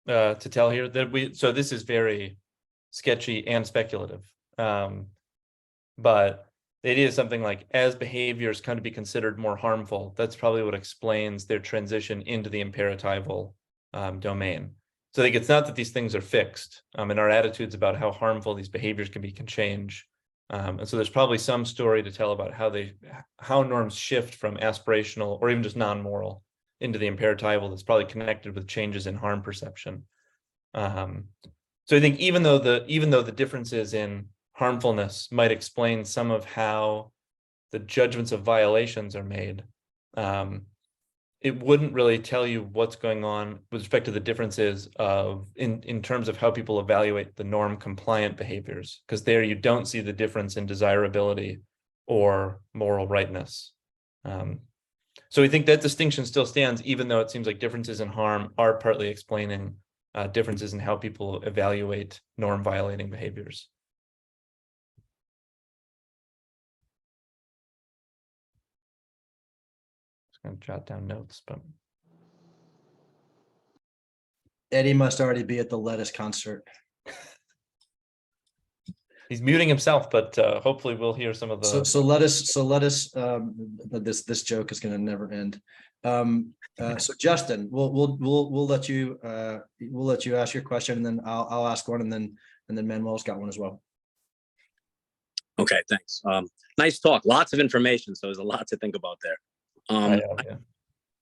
to tell here so this is very sketchy and speculative. But the idea is something like, as behaviors come to be considered more harmful, that's probably what explains their transition into the imperatival domain. So I think it's not that these things are fixed, and our attitudes about how harmful these behaviors can change. And so there's probably some story to tell about how norms shift from aspirational or even just non-moral into the imperatival that's probably connected with changes in harm perception. So I think even though the differences in harmfulness might explain some of how the judgments of violations are made, it wouldn't really tell you what's going on with respect to the differences in terms of how people evaluate the norm compliant behaviors, because there you don't see the difference in desirability or moral rightness. So we think that distinction still stands, even though it seems like differences in harm are partly explaining differences in how people evaluate norm violating behaviors. Going to jot down notes, but Eddie must already be at the Lettuce concert. He's muting himself, but hopefully we'll hear some of the. So Lettuce. This joke is going to never end. So Justin, we'll let you ask your question, and then I'll ask one, and then Manuel's got one as well. Okay, thanks. Nice talk. Lots of information, so there's a lot to think about there. Yeah.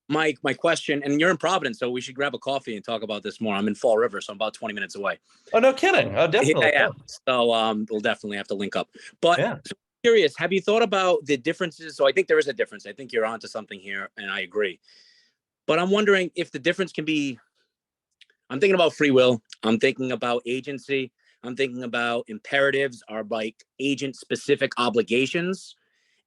My question, and you're in Providence, so we should grab a coffee and talk about this more. I'm in Fall River, so I'm about 20 minutes away. Oh, no kidding. Oh, definitely. Yeah. So we'll definitely have to link up. But yeah. So curious, have you thought about the differences? So I think there is a difference. I think you're onto something here, and I agree. But I'm wondering if the difference can be, I'm thinking about free will. I'm thinking about agency. I'm thinking about imperatives are like agent-specific obligations.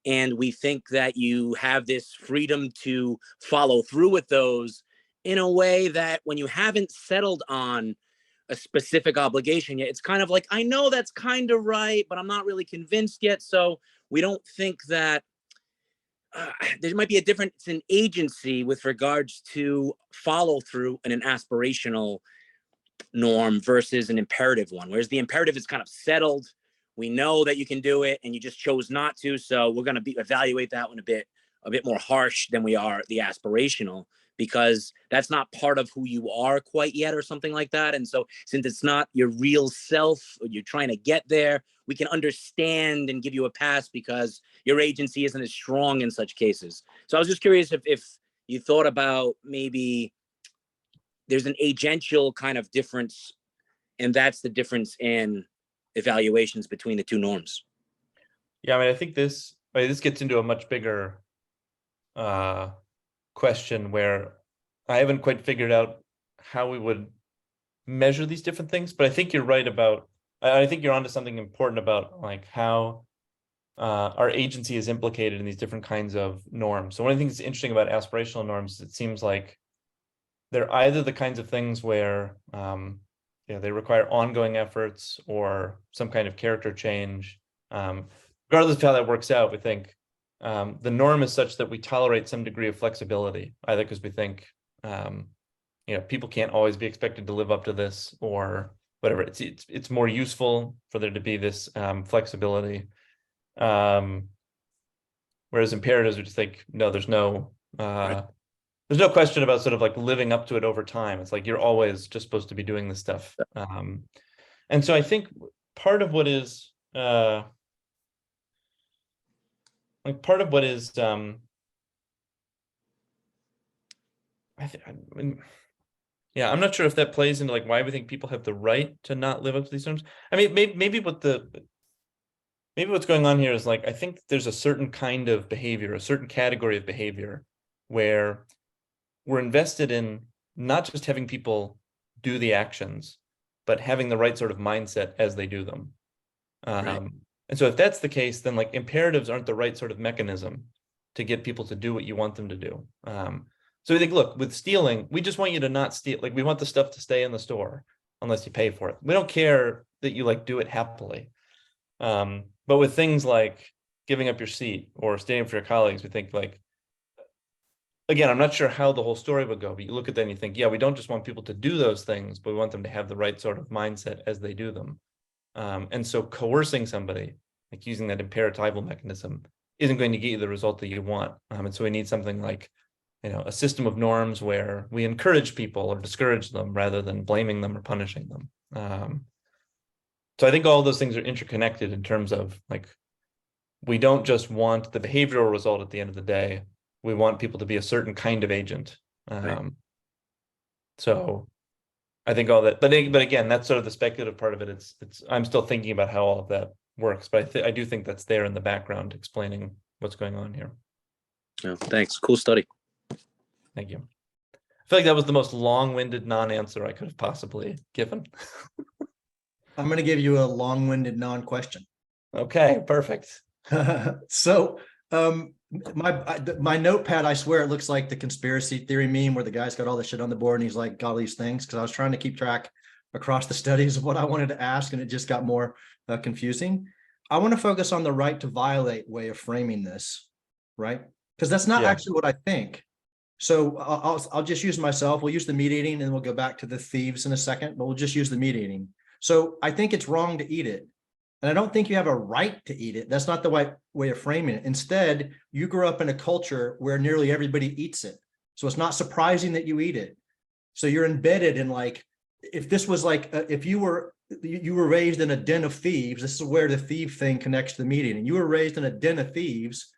And we think that you have this freedom to follow through with those in a way that when you haven't settled on a specific obligation yet, it's kind of like, I know that's kind of right, but I'm not really convinced yet. So we don't think that there might be a difference in agency with regards to follow through in an aspirational norm versus an imperative one, whereas the imperative is kind of settled. We know that you can do it and you just chose not to. So we're going to evaluate that one a bit more harsh than we are the aspirational, because that's not part of who you are quite yet or something like that. And so since it's not your real self, or you're trying to get there, we can understand and give you a pass because your agency isn't as strong in such cases. So I was just curious if you thought about maybe there's an agential kind of difference, and that's the difference in evaluations between the two norms. Yeah, I mean, I think this gets into a much bigger question where I haven't quite figured out how we would measure these different things, but I think you're right about, I think you're onto something important about like how our agency is implicated in these different kinds of norms. So one of the things that's interesting about aspirational norms, it seems like they're either the kinds of things where they require ongoing efforts or some kind of character change. Regardless of how that works out, we think the norm is such that we tolerate some degree of flexibility, either because we think people can't always be expected to live up to this or whatever. It's more useful for there to be this flexibility. Whereas imperatives, we just think, no, there's no there's no question about sort of like living up to it over time. It's like you're always just supposed to be doing this stuff. And so I think part of what is I'm not sure if that plays into like why we think people have the right to not live up to these norms. I mean, maybe what's going on here is like, I think there's a certain kind of behavior, a certain category of behavior where we're invested in not just having people do the actions, but having the right sort of mindset as they do them. Right. And so if that's the case, then like imperatives aren't the right sort of mechanism to get people to do what you want them to do. So we think, look, with stealing, we just want you to not steal. Like we want the stuff to stay in the store unless you pay for it. We don't care that you like do it happily. But with things like giving up your seat or staying for your colleagues, we think like, again, I'm not sure how the whole story would go, but you look at that and you think, yeah, we don't just want people to do those things, but we want them to have the right sort of mindset as they do them. And so coercing somebody, like using that imperatival mechanism, isn't going to get you the result that you want. And so we need something like, a system of norms where we encourage people or discourage them rather than blaming them or punishing them. So I think all those things are interconnected in terms of like, we don't just want the behavioral result at the end of the day. We want people to be a certain kind of agent. Right. So I think all that, but again, that's sort of the speculative part of it. It's I'm still thinking about how all of that works, but I do think that's there in the background explaining what's going on here. Yeah, thanks. Cool study. Thank you. I feel like that was the most long-winded non-answer I could have possibly given. I'm going to give you a long-winded non-question. Okay, perfect. So my notepad, I swear it looks like the conspiracy theory meme where the guy's got all the shit on the board and he's like got all these things, because I was trying to keep track across the studies of what I wanted to ask and it just got more confusing. I want to focus on the right to violate way of framing this, right? Because that's not actually what I think. So I'll just use myself. We'll use the meat eating and we'll go back to the thieves in a second, but we'll just use the meat eating. So I think it's wrong to eat it. And I don't think you have a right to eat it. That's not the right way of framing it. Instead, you grew up in a culture where nearly everybody eats it. So it's not surprising that you eat it. So you're embedded in like, if this was like, if you were raised in a den of thieves, this is where the thief thing connects to the meat eating. You were raised in a den of thieves.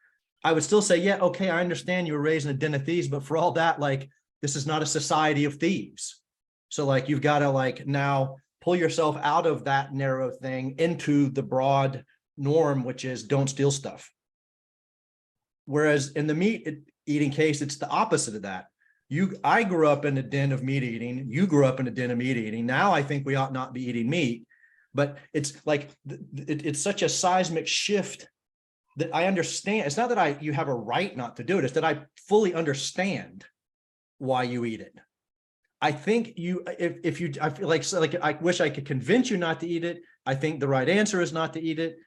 I would still say, yeah, okay, I understand you were raised in a den of thieves, but for all that, like, this is not a society of thieves. So like, you've got to like now pull yourself out of that narrow thing into the broad norm, which is don't steal stuff. Whereas in the meat eating case, it's the opposite of that. I grew up in a den of meat eating. You grew up in a den of meat eating. Now I think we ought not be eating meat, but it's like, it's such a seismic shift that I understand. It's not that you have a right not to do it. It's that I fully understand why you eat it. I think I feel like I wish I could convince you not to eat it. I think the right answer is not to eat it,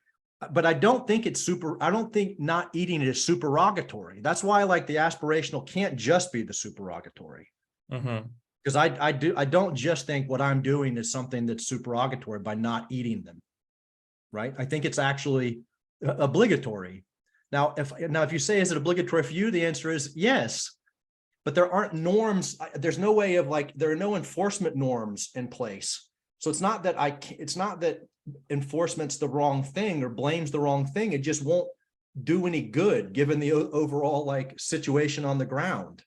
but I don't think I don't think not eating it is supererogatory. That's why like the aspirational can't just be the supererogatory. Because I don't just think what I'm doing is something that's supererogatory by not eating them. Right. I think it's actually obligatory. Now, if you say, is it obligatory for you? The answer is yes. but there aren't norms. There's no way of like, there are no enforcement norms in place. So it's not that it's not that enforcement's the wrong thing or blames the wrong thing. It just won't do any good given the overall like situation on the ground.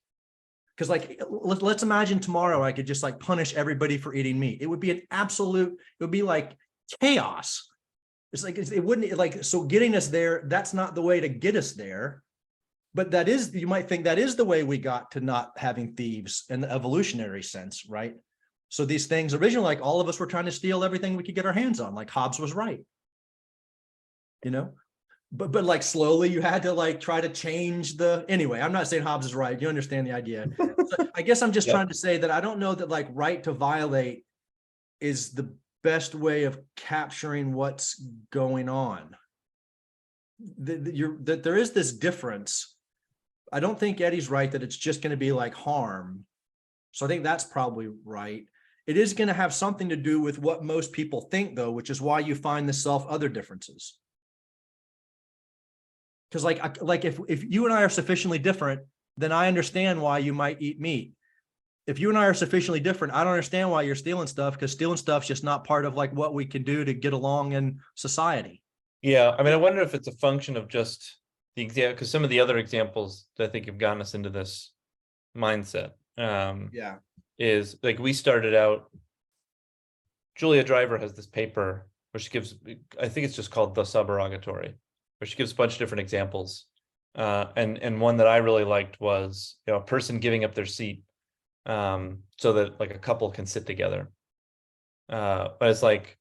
Because like, let's imagine tomorrow I could just like punish everybody for eating meat. It would be an absolute, it would be like chaos. It's like, it wouldn't like, so getting us there, that's not the way to get us there. But that is, you might think that is the way we got to not having thieves in the evolutionary sense, right? So these things originally, like all of us were trying to steal everything we could get our hands on, like Hobbes was right. You know, but like slowly you had to like try to change the, anyway, I'm not saying Hobbes is right. You understand the idea. So I guess I'm just trying to say that I don't know that like right to violate is the best way of capturing what's going on. That there is this difference. I don't think Eddie's right that it's just going to be like harm. So I think that's probably right. It is going to have something to do with what most people think though, which is why you find the other differences. Because like if you and I are sufficiently different, then I understand why you might eat meat. If you and I are sufficiently different, I don't understand why you're stealing stuff, because stealing stuff's just not part of like what we can do to get along in society. Yeah, I mean, I wonder if it's a function of just the example, because some of the other examples that I think have gotten us into this mindset. Yeah. Is like we started out, Julia Driver has this paper where she gives, I think it's just called The Subrogatory, where she gives a bunch of different examples. And one that I really liked was, a person giving up their seat so that like a couple can sit together. But it's like,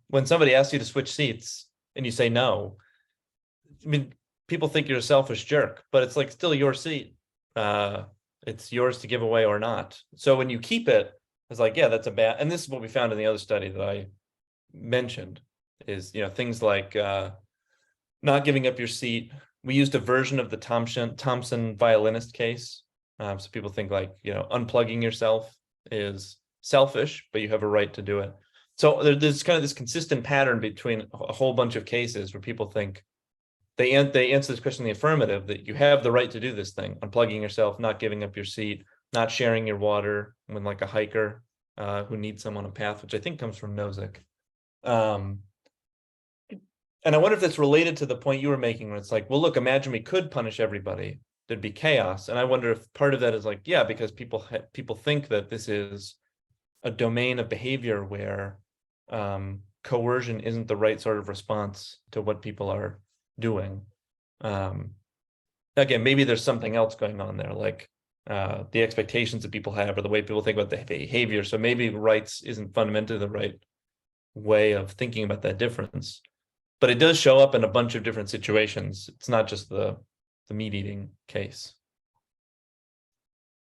when somebody asks you to switch seats and you say no, I mean, people think you're a selfish jerk, but it's like still your seat. It's yours to give away or not. So when you keep it, it's like, yeah, that's a bad, and this is what we found in the other study that I mentioned is, things like not giving up your seat. We used a version of the Thompson violinist case. So people think like, unplugging yourself is selfish, but you have a right to do it. So there's kind of this consistent pattern between a whole bunch of cases where people think they answer this question in the affirmative, that you have the right to do this thing, unplugging yourself, not giving up your seat, not sharing your water when like a hiker who needs some on a path, which I think comes from Nozick. And I wonder if that's related to the point you were making, where it's like, well, look, imagine we could punish everybody, there'd be chaos. And I wonder if part of that is like, yeah, because people think that this is a domain of behavior where coercion isn't the right sort of response to what people are doing. Again, maybe there's something else going on there, like the expectations that people have or the way people think about the behavior. So maybe rights isn't fundamentally the right way of thinking about that difference, but it does show up in a bunch of different situations. It's not just the meat eating case.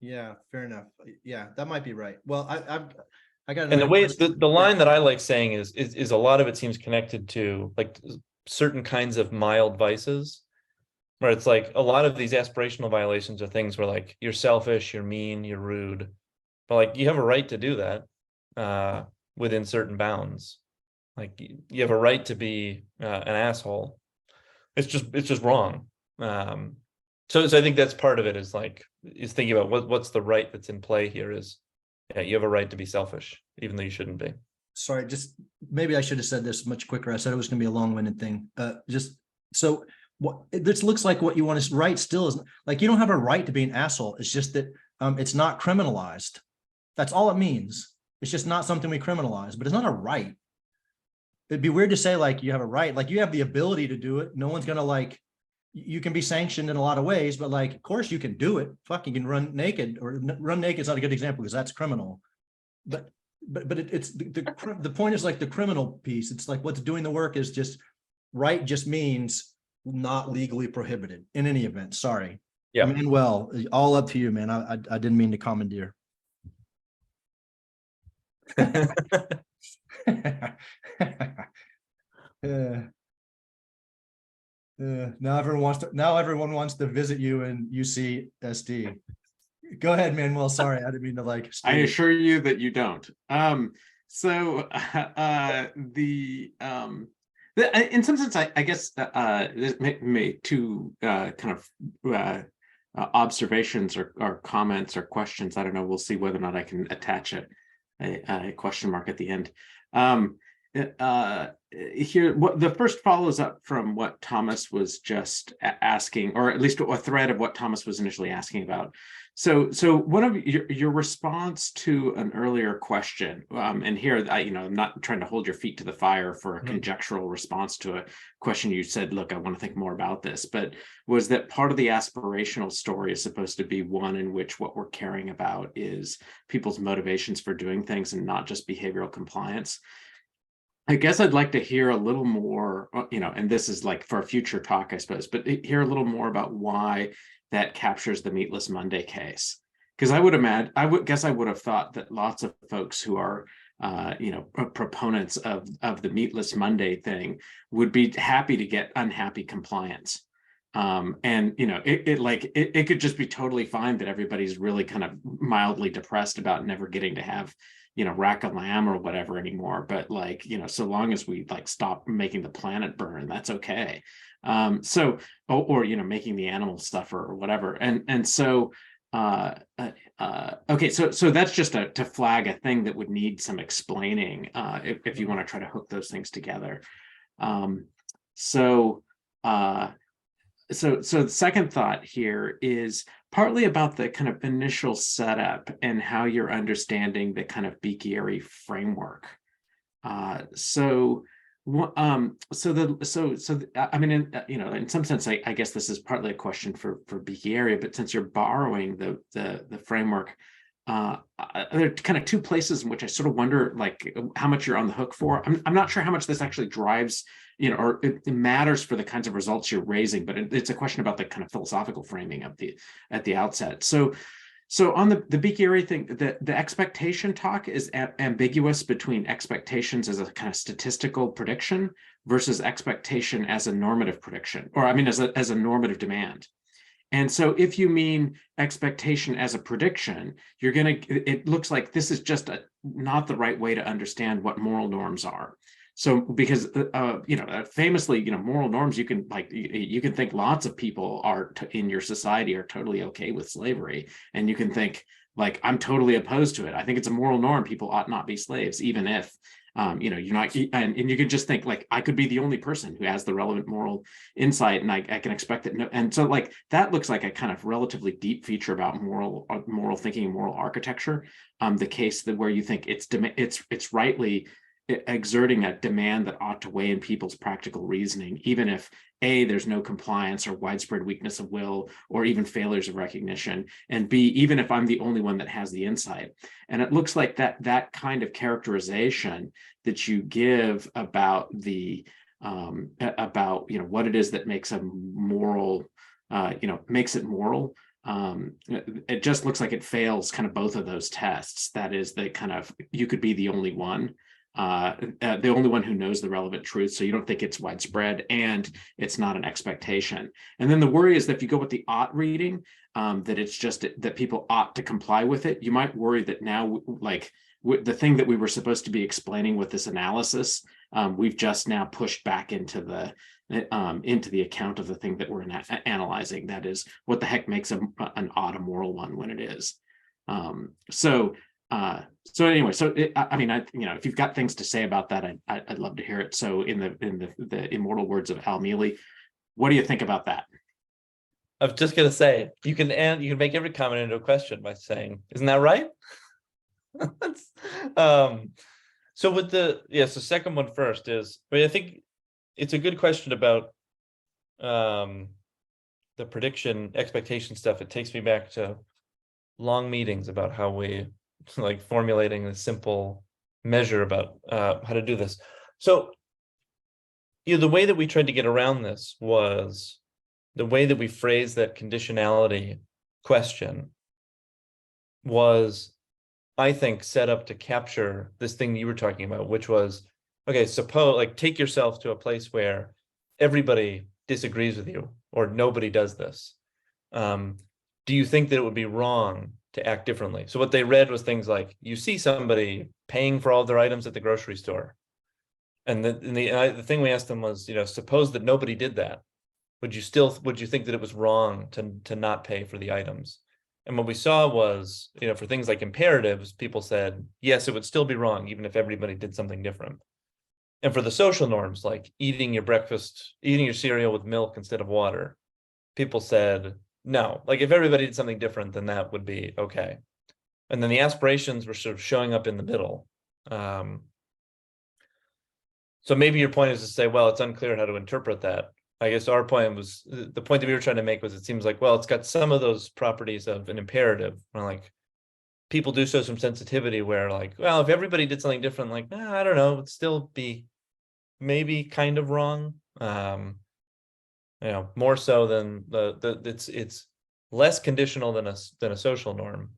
Yeah, fair enough. Yeah, that might be right. Well, I got And the way the line that I like saying is a lot of it seems connected to like certain kinds of mild vices, where it's like a lot of these aspirational violations are things where like you're selfish, you're mean, you're rude, but like you have a right to do that within certain bounds. Like you have a right to be an asshole. It's just wrong. So I think that's part of it, is thinking about what's the right that's in play here. Is you have a right to be selfish, even though you shouldn't be. Sorry, just maybe I should have said this much quicker. I said it was going to be a long-winded thing. Just so what this looks like, what you want to write still is like, you don't have a right to be an asshole. It's just that it's not criminalized. That's all it means. It's just not something we criminalize, but it's not a right. It'd be weird to say like you have a right, like you have the ability to do it. No one's going to like, you can be sanctioned in a lot of ways, but like, of course you can do it. Fuck, you can run naked, or run naked is not a good example because that's criminal. But it's the point is like the criminal piece. It's like what's doing the work is just right, just means not legally prohibited in any event. Sorry. Yeah. Manuel, all up to you, man. I didn't mean to commandeer. Now everyone wants to visit you in UCSD. Go ahead, Manuel. Sorry, I didn't mean to like. I assure you that you don't. In some sense, I guess this may two kind of observations or comments or questions. I don't know. We'll see whether or not I can attach a question mark at the end. Here, what the first follows up from what Thomas was just asking, or at least a thread of what Thomas was initially asking about. So one of your response to an earlier question, and here I'm not trying to hold your feet to the fire for a conjectural response to a question. You said, look, I want to think more about this, but was that part of the aspirational story is supposed to be one in which what we're caring about is people's motivations for doing things and not just behavioral compliance. I guess I'd like to hear a little more, and this is like for a future talk, I suppose, but hear a little more about why that captures the Meatless Monday case. Because I would have thought that lots of folks who are, proponents of the Meatless Monday thing would be happy to get unhappy compliance. It could just be totally fine that everybody's really kind of mildly depressed about never getting to have rack a lamb or whatever anymore, but so long as we stop making the planet burn, that's okay. Making the animals suffer or whatever. Okay, so that's just to flag a thing that would need some explaining if you want to try to hook those things together. So the second thought here is partly about the kind of initial setup and how you're understanding the kind of Beaky framework. In some sense, I guess this is partly a question for Beaky, but since you're borrowing the framework, there are kind of two places in which I sort of wonder how much you're on the hook for. I'm not sure how much this actually drives, or it matters for the kinds of results you're raising, but it's a question about the kind of philosophical framing of at the outset. So on the Beaky thing, the expectation talk is ambiguous between expectations as a kind of statistical prediction versus expectation as a normative prediction, or as a normative demand. And so if you mean expectation as a prediction, it looks like this is just not the right way to understand what moral norms are. So because, famously, moral norms, you can think lots of people in your society are totally okay with slavery. And you can think I'm totally opposed to it. I think it's a moral norm. People ought not be slaves, even if, you're not, and you can just think I could be the only person who has the relevant moral insight, and I can expect that. And so that looks like a kind of relatively deep feature about moral thinking and moral architecture. The case where you think it's rightly exerting a demand that ought to weigh in people's practical reasoning, even if A, there's no compliance or widespread weakness of will, or even failures of recognition, and B, even if I'm the only one that has the insight. And it looks like that kind of characterization that you give about what it is that makes a moral, makes it moral, it just looks like it fails kind of both of those tests. That is, the kind of, you could be the only one who knows the relevant truth, so you don't think it's widespread, and it's not an expectation. And then the worry is that if you go with the ought reading, that it's just that people ought to comply with it, you might worry that now, the thing that we were supposed to be explaining with this analysis, we've just now pushed back into the account of the thing that we're analyzing. That is, what the heck makes an ought a moral one when it is. If you've got things to say about that, I'd love to hear it. So in the immortal words of Al Mealy, what do you think about that? I was just gonna say, you can make every comment into a question by saying, "Isn't that right?" So with the second one first is, I think it's a good question about the prediction expectation stuff. It takes me back to long meetings about how we formulating a simple measure about how to do this. So the way that we tried to get around this was the way that we phrased that conditionality question was, I think, set up to capture this thing you were talking about, which was, okay, suppose take yourself to a place where everybody disagrees with you or nobody does this. Do you think that it would be wrong to act differently? So what they read was things like, you see somebody paying for all their items at the grocery store. And the thing we asked them was, suppose that nobody did that. would you think that it was wrong to not pay for the items? And what we saw was, for things like imperatives, people said, yes, it would still be wrong, even if everybody did something different. And for the social norms, like eating your cereal with milk instead of water, people said, no, like if everybody did something different, then that would be okay. And then the aspirations were sort of showing up in the middle. So maybe your point is to say, well, it's unclear how to interpret that. I guess our point was, the point that we were trying to make was, it seems like, well, it's got some of those properties of an imperative, where like people do show some sensitivity where like, well, if everybody did something different, like, I don't know, it'd still be maybe kind of wrong. More so than it's less conditional than a social norm,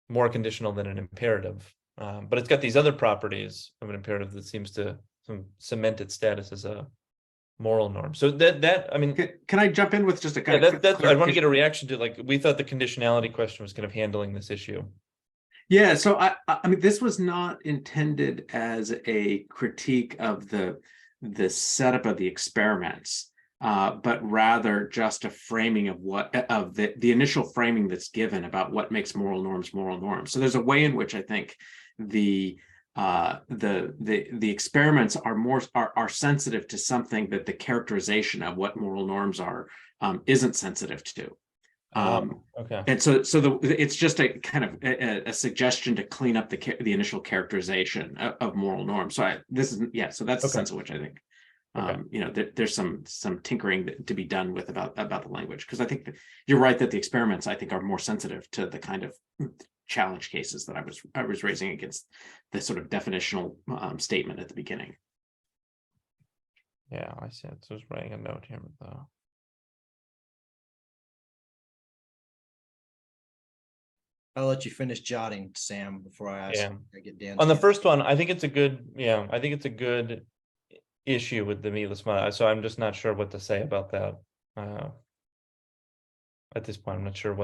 more conditional than an imperative. But it's got these other properties of an imperative that seems to cement its status as a moral norm. So I mean, Can I jump in with just a kind yeah, of I want to get a reaction to, like, we thought the conditionality question was kind of handling this issue. Yeah, so I mean, this was not intended as a critique of the setup of the experiments, but rather just a framing of the initial framing that's given about what makes moral norms. So there's a way in which I think the experiments are sensitive to something that the characterization of what moral norms are isn't sensitive to. Okay. And so it's just a kind of a suggestion to clean up the initial characterization of moral norms. So so that's the sense in which I think there's some tinkering to be done with about the language, because I think you're right that the experiments, I think, are more sensitive to the kind of challenge cases that I was raising against the sort of definitional statement at the beginning. Yeah, I see it. So I was writing a note here though. I'll let you finish jotting, Sam, before I ask. Yeah. I get Dan. On the first one, I think it's a good issue with the meatless mud. So I'm just not sure what to say about that. At this point, I'm not sure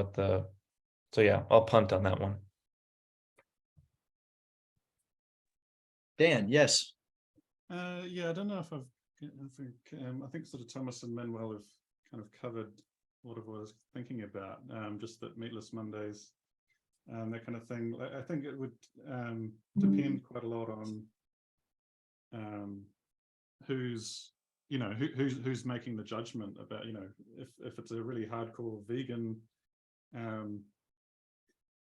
so yeah, I'll punt on that one. Dan, yes. Yeah, I don't know if I think sort of Thomas and Manuel have kind of covered a lot of what I was thinking about, just that Meatless Mondays, that kind of thing. I think it would depend quite a lot on who's making the judgment about, if it's a really hardcore vegan,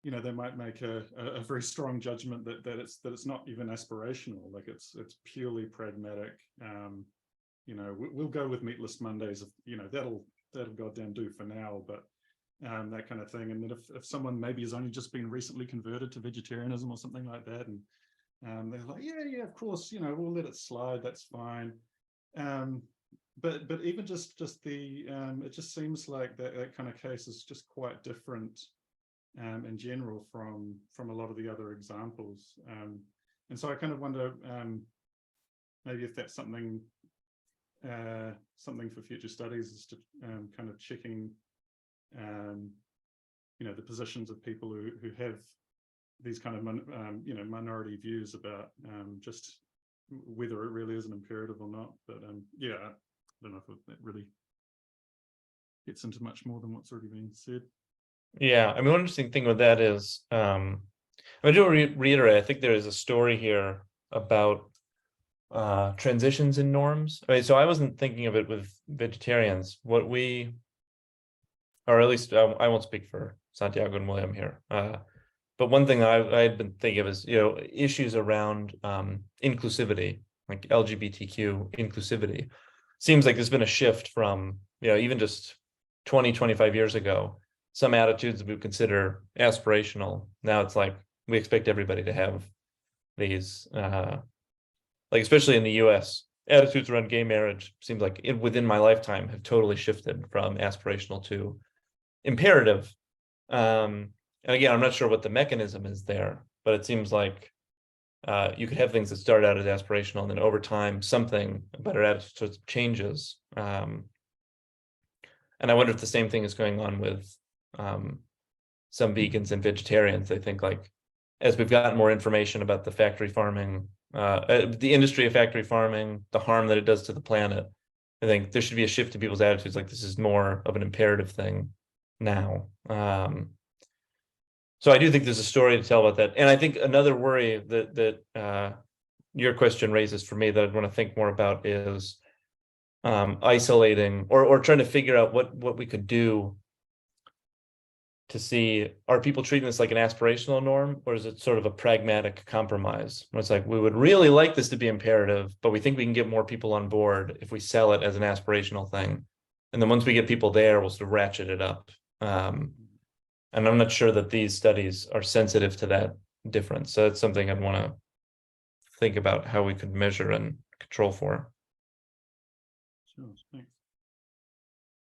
they might make a very strong judgment that it's not even aspirational, like it's purely pragmatic. We'll go with Meatless Mondays, that'll goddamn do for now, but that kind of thing. And then if someone maybe has only just been recently converted to vegetarianism or something like that, and they're like, yeah, of course, we'll let it slide, that's fine. But even just the it just seems like that kind of case is just quite different in general from a lot of the other examples. And so I kind of wonder maybe if that's something for future studies, is to kind of checking the positions of people who have these kind of minority views about just whether it really is an imperative or not. But yeah, I don't know if that really gets into much more than what's already been said. Yeah, I mean, one interesting thing with that is, I do reiterate, I think there is a story here about transitions in norms. I mean, so I wasn't thinking of it with vegetarians. Or at least I won't speak for Santiago and William here. But one thing I had been thinking of is, issues around inclusivity, like LGBTQ inclusivity. Seems like there's been a shift from, even just 20-25 years ago, some attitudes that we would consider aspirational. Now it's like we expect everybody to have these, like especially in the US, attitudes around gay marriage seems like within my lifetime have totally shifted from aspirational to imperative. And again, I'm not sure what the mechanism is there, but it seems like you could have things that start out as aspirational, and then over time, something about our attitude changes. And I wonder if the same thing is going on with some vegans and vegetarians. They think, like, as we've gotten more information about the factory farming, the industry of factory farming, the harm that it does to the planet, I think there should be a shift in people's attitudes. Like this is more of an imperative thing now. So I do think there's a story to tell about that. And I think another worry that your question raises for me that I'd want to think more about is isolating or trying to figure out what we could do to see, are people treating this like an aspirational norm, or is it sort of a pragmatic compromise where it's like, we would really like this to be imperative, but we think we can get more people on board if we sell it as an aspirational thing. And then once we get people there, we'll sort of ratchet it up. And I'm not sure that these studies are sensitive to that difference. So it's something I'd want to think about how we could measure and control for. Sure, thanks.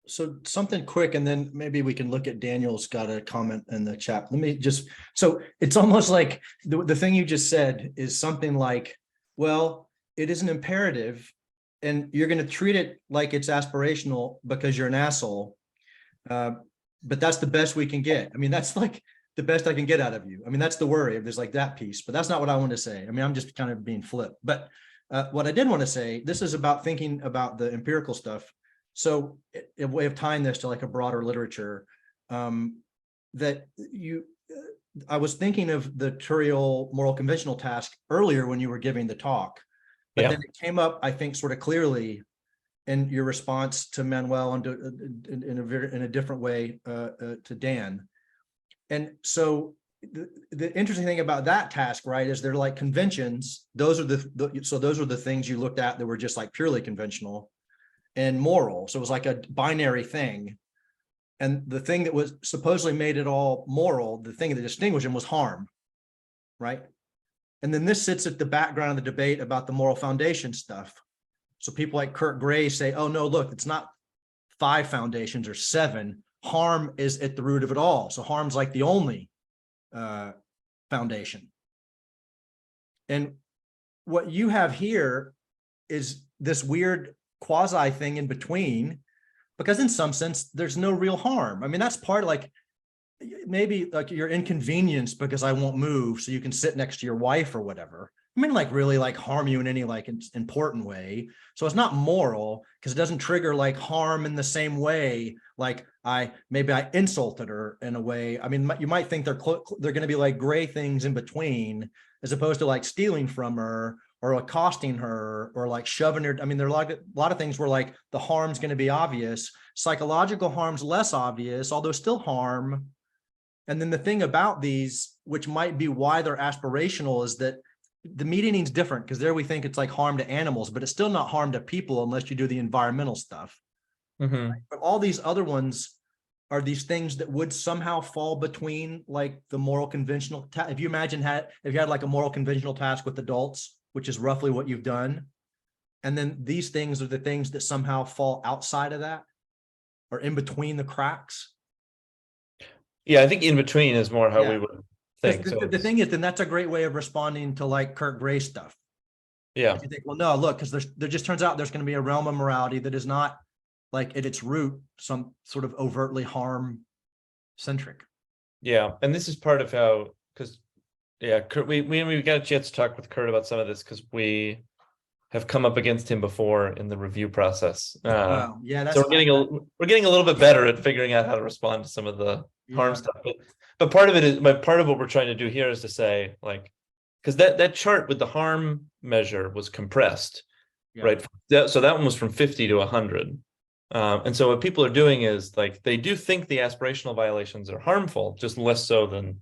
So something quick, and then maybe we can look at Daniel's got a comment in the chat. Let me just, so it's almost like the thing you just said is something like, well, it is an imperative and you're going to treat it like it's aspirational because you're an asshole. But that's the best we can get. I mean, that's like the best I can get out of you. I mean, that's the worry if there's like that piece, but that's not what I want to say. I mean, I'm just kind of being flip, but what I did want to say, this is about thinking about the empirical stuff. So a way of tying this to like a broader literature, that I was thinking of the Turiel moral conventional task earlier when you were giving the talk, but then it came up, I think, sort of clearly in your response to Manuel and in a different way to Dan. And so the interesting thing about that task, right, is they're like conventions. Those are those are the things you looked at that were just like purely conventional and moral. So it was like a binary thing. And the thing that was supposedly made it all moral, the thing that distinguished them was harm, right? And then this sits at the background of the debate about the moral foundation stuff. So people like Kurt Gray say, oh no, look, it's not 5 foundations or 7. Harm is at the root of it all. So harm's like the only foundation. And what you have here is this weird quasi thing in between, because in some sense there's no real harm. I mean, that's part of like maybe like you're inconvenienced because I won't move so you can sit next to your wife or whatever. I mean, like really like harm you in any like important way. So it's not moral because it doesn't trigger like harm in the same way. Like maybe I insulted her in a way. I mean, you might think they're going to be like gray things in between, as opposed to like stealing from her or accosting her or like shoving her. I mean, there are a lot of things where like the harm's going to be obvious. Psychological harm's less obvious, although still harm. And then the thing about these, which might be why they're aspirational, is that the meaning's different, because there we think it's like harm to animals, but it's still not harm to people unless you do the environmental stuff. Mm-hmm. Right? But all these other ones are these things that would somehow fall between like the moral conventional. If you imagine if you had like a moral conventional task with adults, which is roughly what you've done, and then these things are the things that somehow fall outside of that or in between the cracks. Yeah, I think in between is more how we would think. The thing is, then that's a great way of responding to like Kurt Gray stuff. Yeah. You think, well, no, look, because there just turns out there's going to be a realm of morality that is not like at its root some sort of overtly harm centric. Yeah, and this is part of how, because Kurt, we got a chance to talk with Kurt about some of this because we have come up against him before in the review process. Wow. Yeah, that's so we're getting a little bit better at figuring out how to respond to some of the harm stuff. But part of it is, part of what we're trying to do here is to say, like, because that chart with the harm measure was compressed, right? So that one was from 50 to 100. And so what people are doing is like, they do think the aspirational violations are harmful, just less so than,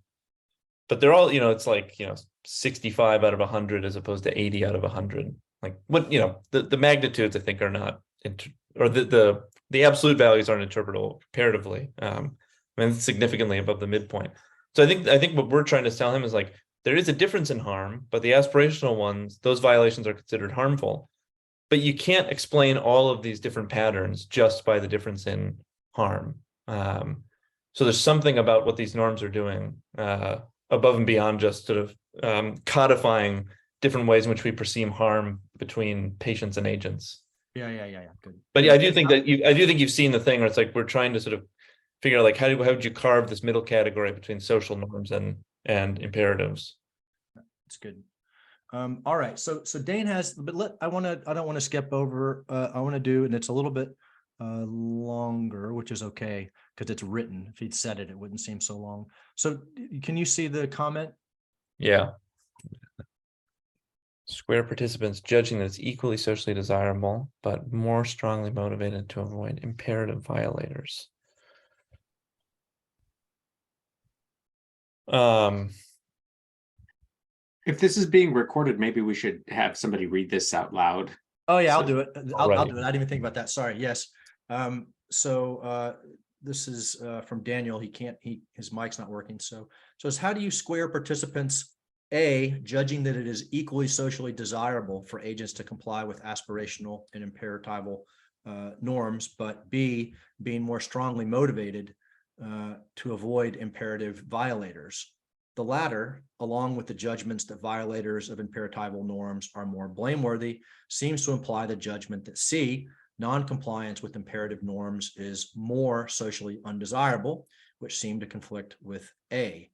but they're all, it's like, 65 out of 100 as opposed to 80 out of 100. Like what, the magnitudes I think are not, or the absolute values aren't interpretable comparatively. I mean, it's significantly above the midpoint. So I think what we're trying to tell him is like, there is a difference in harm, but the aspirational ones, those violations are considered harmful. But you can't explain all of these different patterns just by the difference in harm. So there's something about what these norms are doing above and beyond just sort of codifying different ways in which we perceive harm between patients and agents. Yeah. Good. But yeah, I do think you've seen the thing where it's like we're trying to sort of figure out like how would you carve this middle category between social norms and imperatives. That's good. All right, so Dane has, but I don't want to skip over, I want to do, and it's a little bit longer, which is okay, because it's written. If he'd said it, it wouldn't seem so long. So can you see the comment? Yeah. Square participants judging that it's equally socially desirable, but more strongly motivated to avoid imperative violators. If this is being recorded, maybe we should have somebody read this out loud. Oh yeah, I'll So- do it. I'll Alright. do it. I didn't even think about that. Sorry. Yes. This is from Daniel. His mic's not working. So it's how do you square participants? A, judging that it is equally socially desirable for agents to comply with aspirational and imperatival norms, but B, being more strongly motivated to avoid imperative violators. The latter, along with the judgments that violators of imperatival norms are more blameworthy, seems to imply the judgment that C, non-compliance with imperative norms is more socially undesirable, which seem to conflict with A.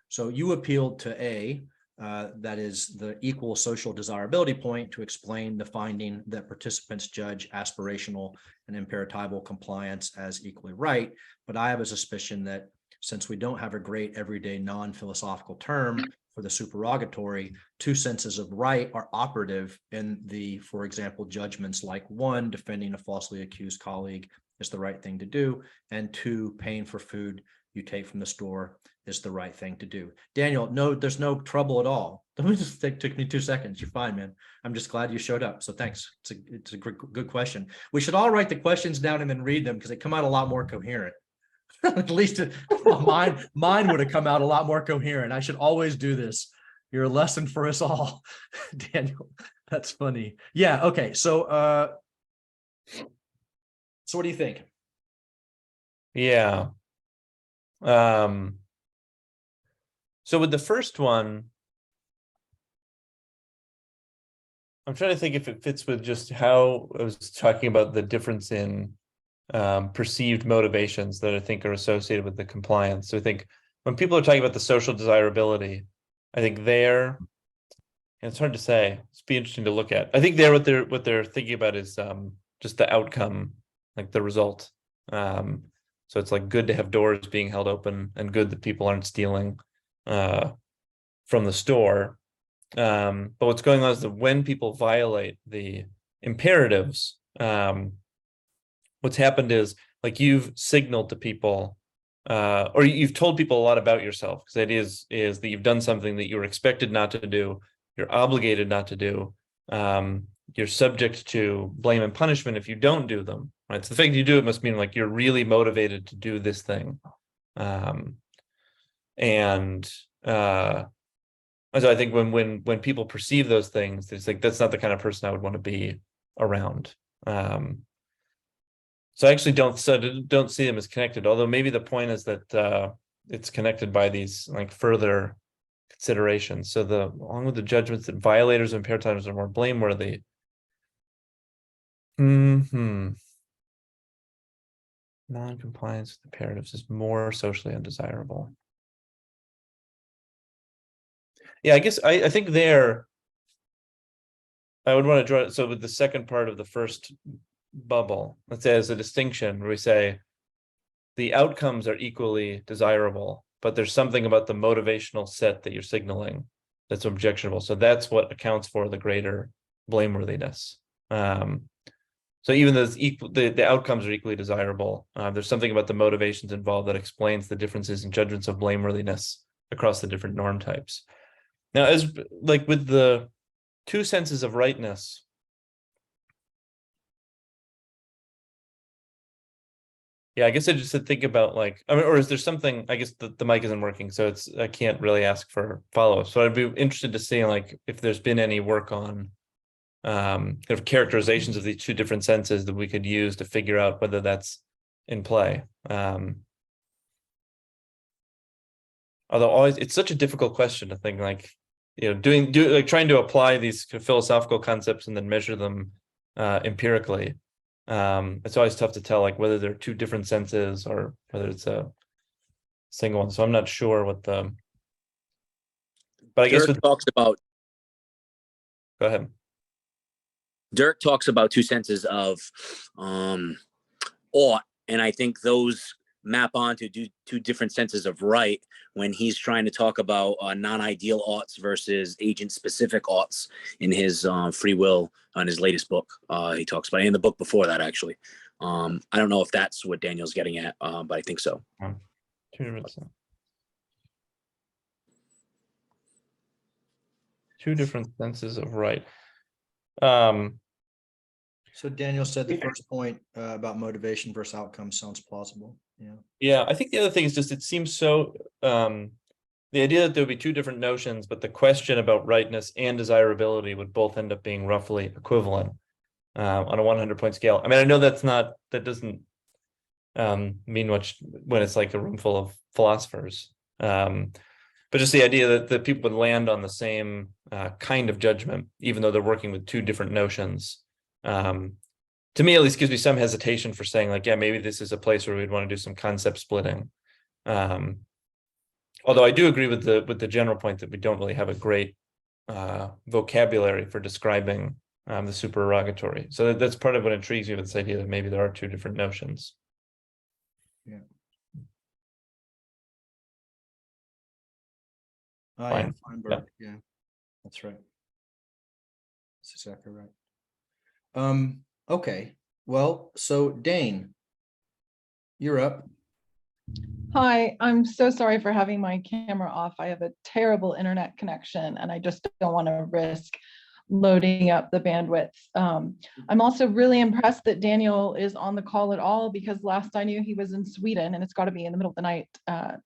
So you appealed to A, that is the equal social desirability point, to explain the finding that participants judge aspirational and imperatival compliance as equally right. But I have a suspicion that since we don't have a great everyday non-philosophical term for the supererogatory, two senses of right are operative in the, for example, judgments like one, defending a falsely accused colleague is the right thing to do, and two, paying for food you take from the store is the right thing to do. Daniel, no, there's no trouble at all. It took me 2 seconds. You're fine, man. I'm just glad you showed up. So thanks. It's a good question. We should all write the questions down and then read them because they come out a lot more coherent. At least mine would have come out a lot more coherent. I should always do this. You're a lesson for us all. Daniel, that's funny. Yeah, okay. So what do you think? Yeah. So with the first one, I'm trying to think if it fits with just how I was talking about the difference in perceived motivations that I think are associated with the compliance. So I think when people are talking about the social desirability, I think and it's hard to say, it's be interesting to look at. I think what they're thinking about is just the outcome, like the result. So it's like good to have doors being held open and good that people aren't stealing from the store. But what's going on is that when people violate the imperatives, what's happened is like you've signaled to people or you've told people a lot about yourself, because the idea is that you've done something that you're expected not to do, you're obligated not to do, you're subject to blame and punishment if you don't do them, right? So the fact that you do it must mean like you're really motivated to do this thing. So I think when people perceive those things, it's like that's not the kind of person I would want to be around. So I actually don't see them as connected, although maybe the point is that it's connected by these like further considerations. So along with the judgments that violators of imperatives are more blameworthy. Non-compliance with imperatives is more socially undesirable. Yeah, I guess I think I would want to draw it. So with the second part of the first bubble, let's say as a distinction where we say the outcomes are equally desirable, but there's something about the motivational set that you're signaling that's objectionable. So that's what accounts for the greater blameworthiness. So even though the outcomes are equally desirable, there's something about the motivations involved that explains the differences in judgments of blameworthiness across the different norm types. Now, as like with the two senses of rightness, yeah, I guess I just think about like, I mean, or is there something, I guess the mic isn't working, so I can't really ask for follow-up. So I'd be interested to see like if there's been any work on kind of characterizations of these two different senses that we could use to figure out whether that's in play. Although always, it's such a difficult question to think like, like trying to apply these philosophical concepts and then measure them empirically. It's always tough to tell like whether they're two different senses or whether it's a single one. So I'm not sure what but I guess Dirk talks about Go ahead. Dirk talks about two senses of ought, and I think those map onto two different senses of right when he's trying to talk about non-ideal oughts versus agent-specific oughts in his free will on his latest book. He talks about, in the book before that, actually. I don't know if that's what Daniel's getting at, but I think so. Two different senses of right. So Daniel said the first point about motivation versus outcome sounds plausible. Yeah. Yeah, I think the other thing is just it seems so the idea that there would be two different notions, but the question about rightness and desirability would both end up being roughly equivalent on a 100-point scale. I mean, I know that doesn't mean much when it's like a room full of philosophers. But just the idea that people would land on the same kind of judgment, even though they're working with two different notions, to me at least gives me some hesitation for saying like, yeah, maybe this is a place where we'd want to do some concept splitting. Although I do agree with the general point that we don't really have a great vocabulary for describing the supererogatory. So that's part of what intrigues me with this idea that maybe there are two different notions. Yeah. Fine. Feinberg. Yeah, that's right. That's exactly right. Okay. Well, so Dane, you're up. Hi, I'm so sorry for having my camera off. I have a terrible internet connection and I just don't want to risk loading up the bandwidth. I'm also really impressed that Daniel is on the call at all, because last I knew he was in Sweden, and it's got to be in the middle of the night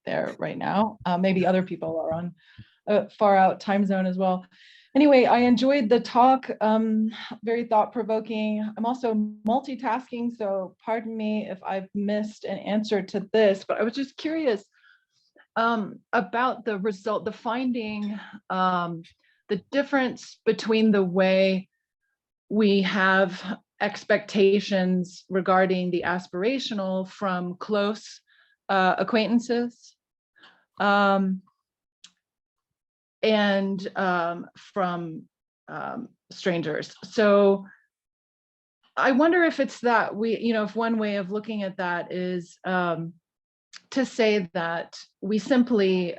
there right now. Maybe other people are on a far out time zone as well. Anyway, I enjoyed the talk, very thought-provoking. I'm also multitasking, so pardon me if I've missed an answer to this, but I was just curious about the result, the finding, the difference between the way we have expectations regarding the aspirational from close acquaintances and from strangers. So I wonder if it's that if one way of looking at that is to say that we simply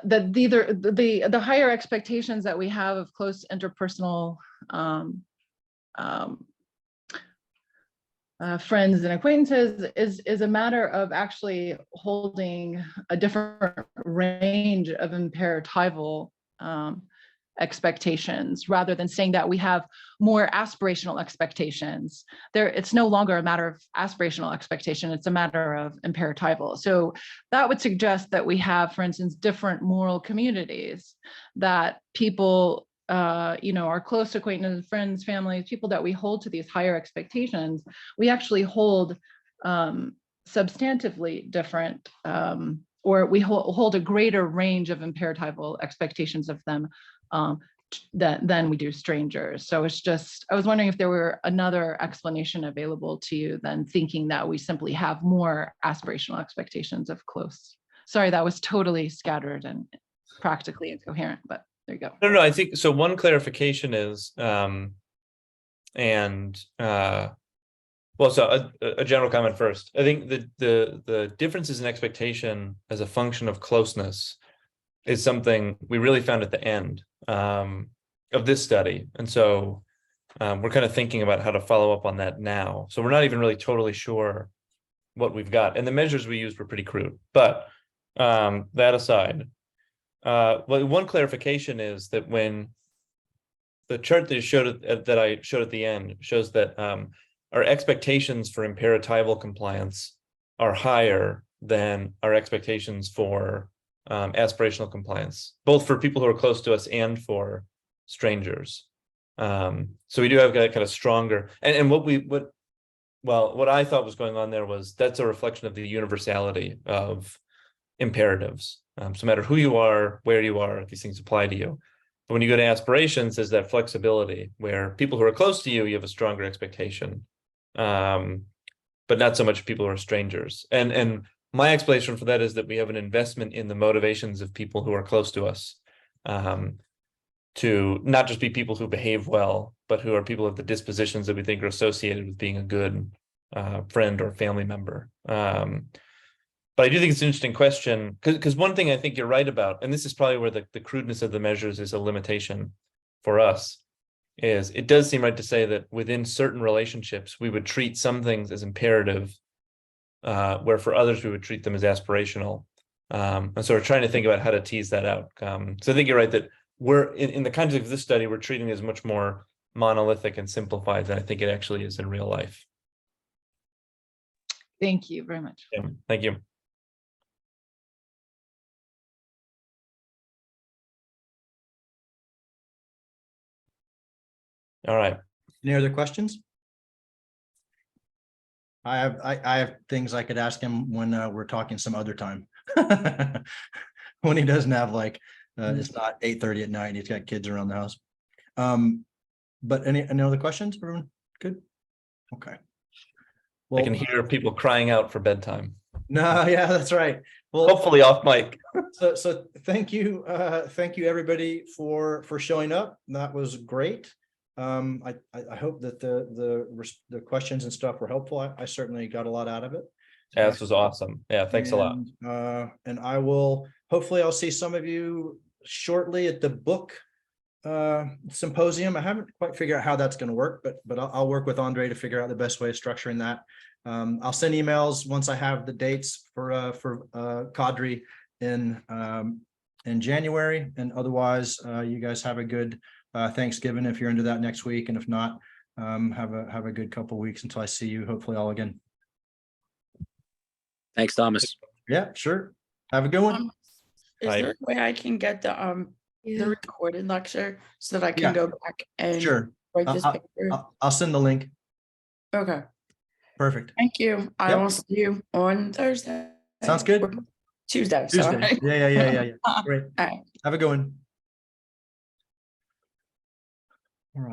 that either the higher expectations that we have of close interpersonal friends and acquaintances is a matter of actually holding a different range of imperatival expectations, rather than saying that we have more aspirational expectations. It's no longer a matter of aspirational expectation, it's a matter of imperatival. So that would suggest that we have, for instance, different moral communities, that people our close acquaintances, friends, families, people that we hold to these higher expectations, we actually hold substantively different, or we hold a greater range of imperatival expectations of them than we do strangers. So it's just, I was wondering if there were another explanation available to you than thinking that we simply have more aspirational expectations of close. Sorry, that was totally scattered and practically incoherent, but there you go. No, I think so. One clarification is, so a general comment first. I think the differences in expectation as a function of closeness is something we really found at the end of this study, and so we're kind of thinking about how to follow up on that now. So we're not even really totally sure what we've got, and the measures we used were pretty crude. But that aside. One clarification is that when the chart that I showed at the end shows that our expectations for imperatival compliance are higher than our expectations for aspirational compliance, both for people who are close to us and for strangers. So we do have that kind of stronger, and what I thought was going on there was that's a reflection of the universality of imperatives. So no matter who you are, where you are, these things apply to you. But when you go to aspirations, there's that flexibility where people who are close to you, you have a stronger expectation, but not so much people who are strangers. And my explanation for that is that we have an investment in the motivations of people who are close to us. to not just be people who behave well, but who are people of the dispositions that we think are associated with being a good friend or family member. But I do think it's an interesting question, because one thing I think you're right about, and this is probably where the crudeness of the measures is a limitation for us, is it does seem right to say that within certain relationships, we would treat some things as imperative, where for others, we would treat them as aspirational. And so we're trying to think about how to tease that out. So I think you're right that we're in the context of this study, we're treating it as much more monolithic and simplified than I think it actually is in real life. Thank you very much. Yeah, thank you. All right. Any other questions? I have things I could ask him when we're talking some other time. When he doesn't have like it's not 8:30 at night and he's got kids around the house. But any other questions? Everyone good? Okay. I can hear people crying out for bedtime. No, yeah, that's right. Well, Hopefully off mic. So thank you everybody for showing up. That was great. I hope that the questions and stuff were helpful. I certainly got a lot out of it. Yeah, this was awesome. Yeah, thanks a lot. And I will, hopefully I'll see some of you shortly at the book symposium. I haven't quite figured out how that's going to work, but I'll work with Andre to figure out the best way of structuring that. I'll send emails once I have the dates for Cadre in January, and otherwise you guys have a good Thanksgiving if you're into that next week, and if not, have a good couple weeks until I see you hopefully all again. Thanks, Thomas. Yeah, sure. Have a good one. Is Bye. there a way I can get the recorded lecture so that I can Yeah. go back and Sure. write this paper? I'll send the link. Okay, Perfect. thank you. I Yep. will see you on Thursday. Sounds good. Or Tuesday, Tuesday. sorry. Yeah. Great. All right. Have a good one. All right.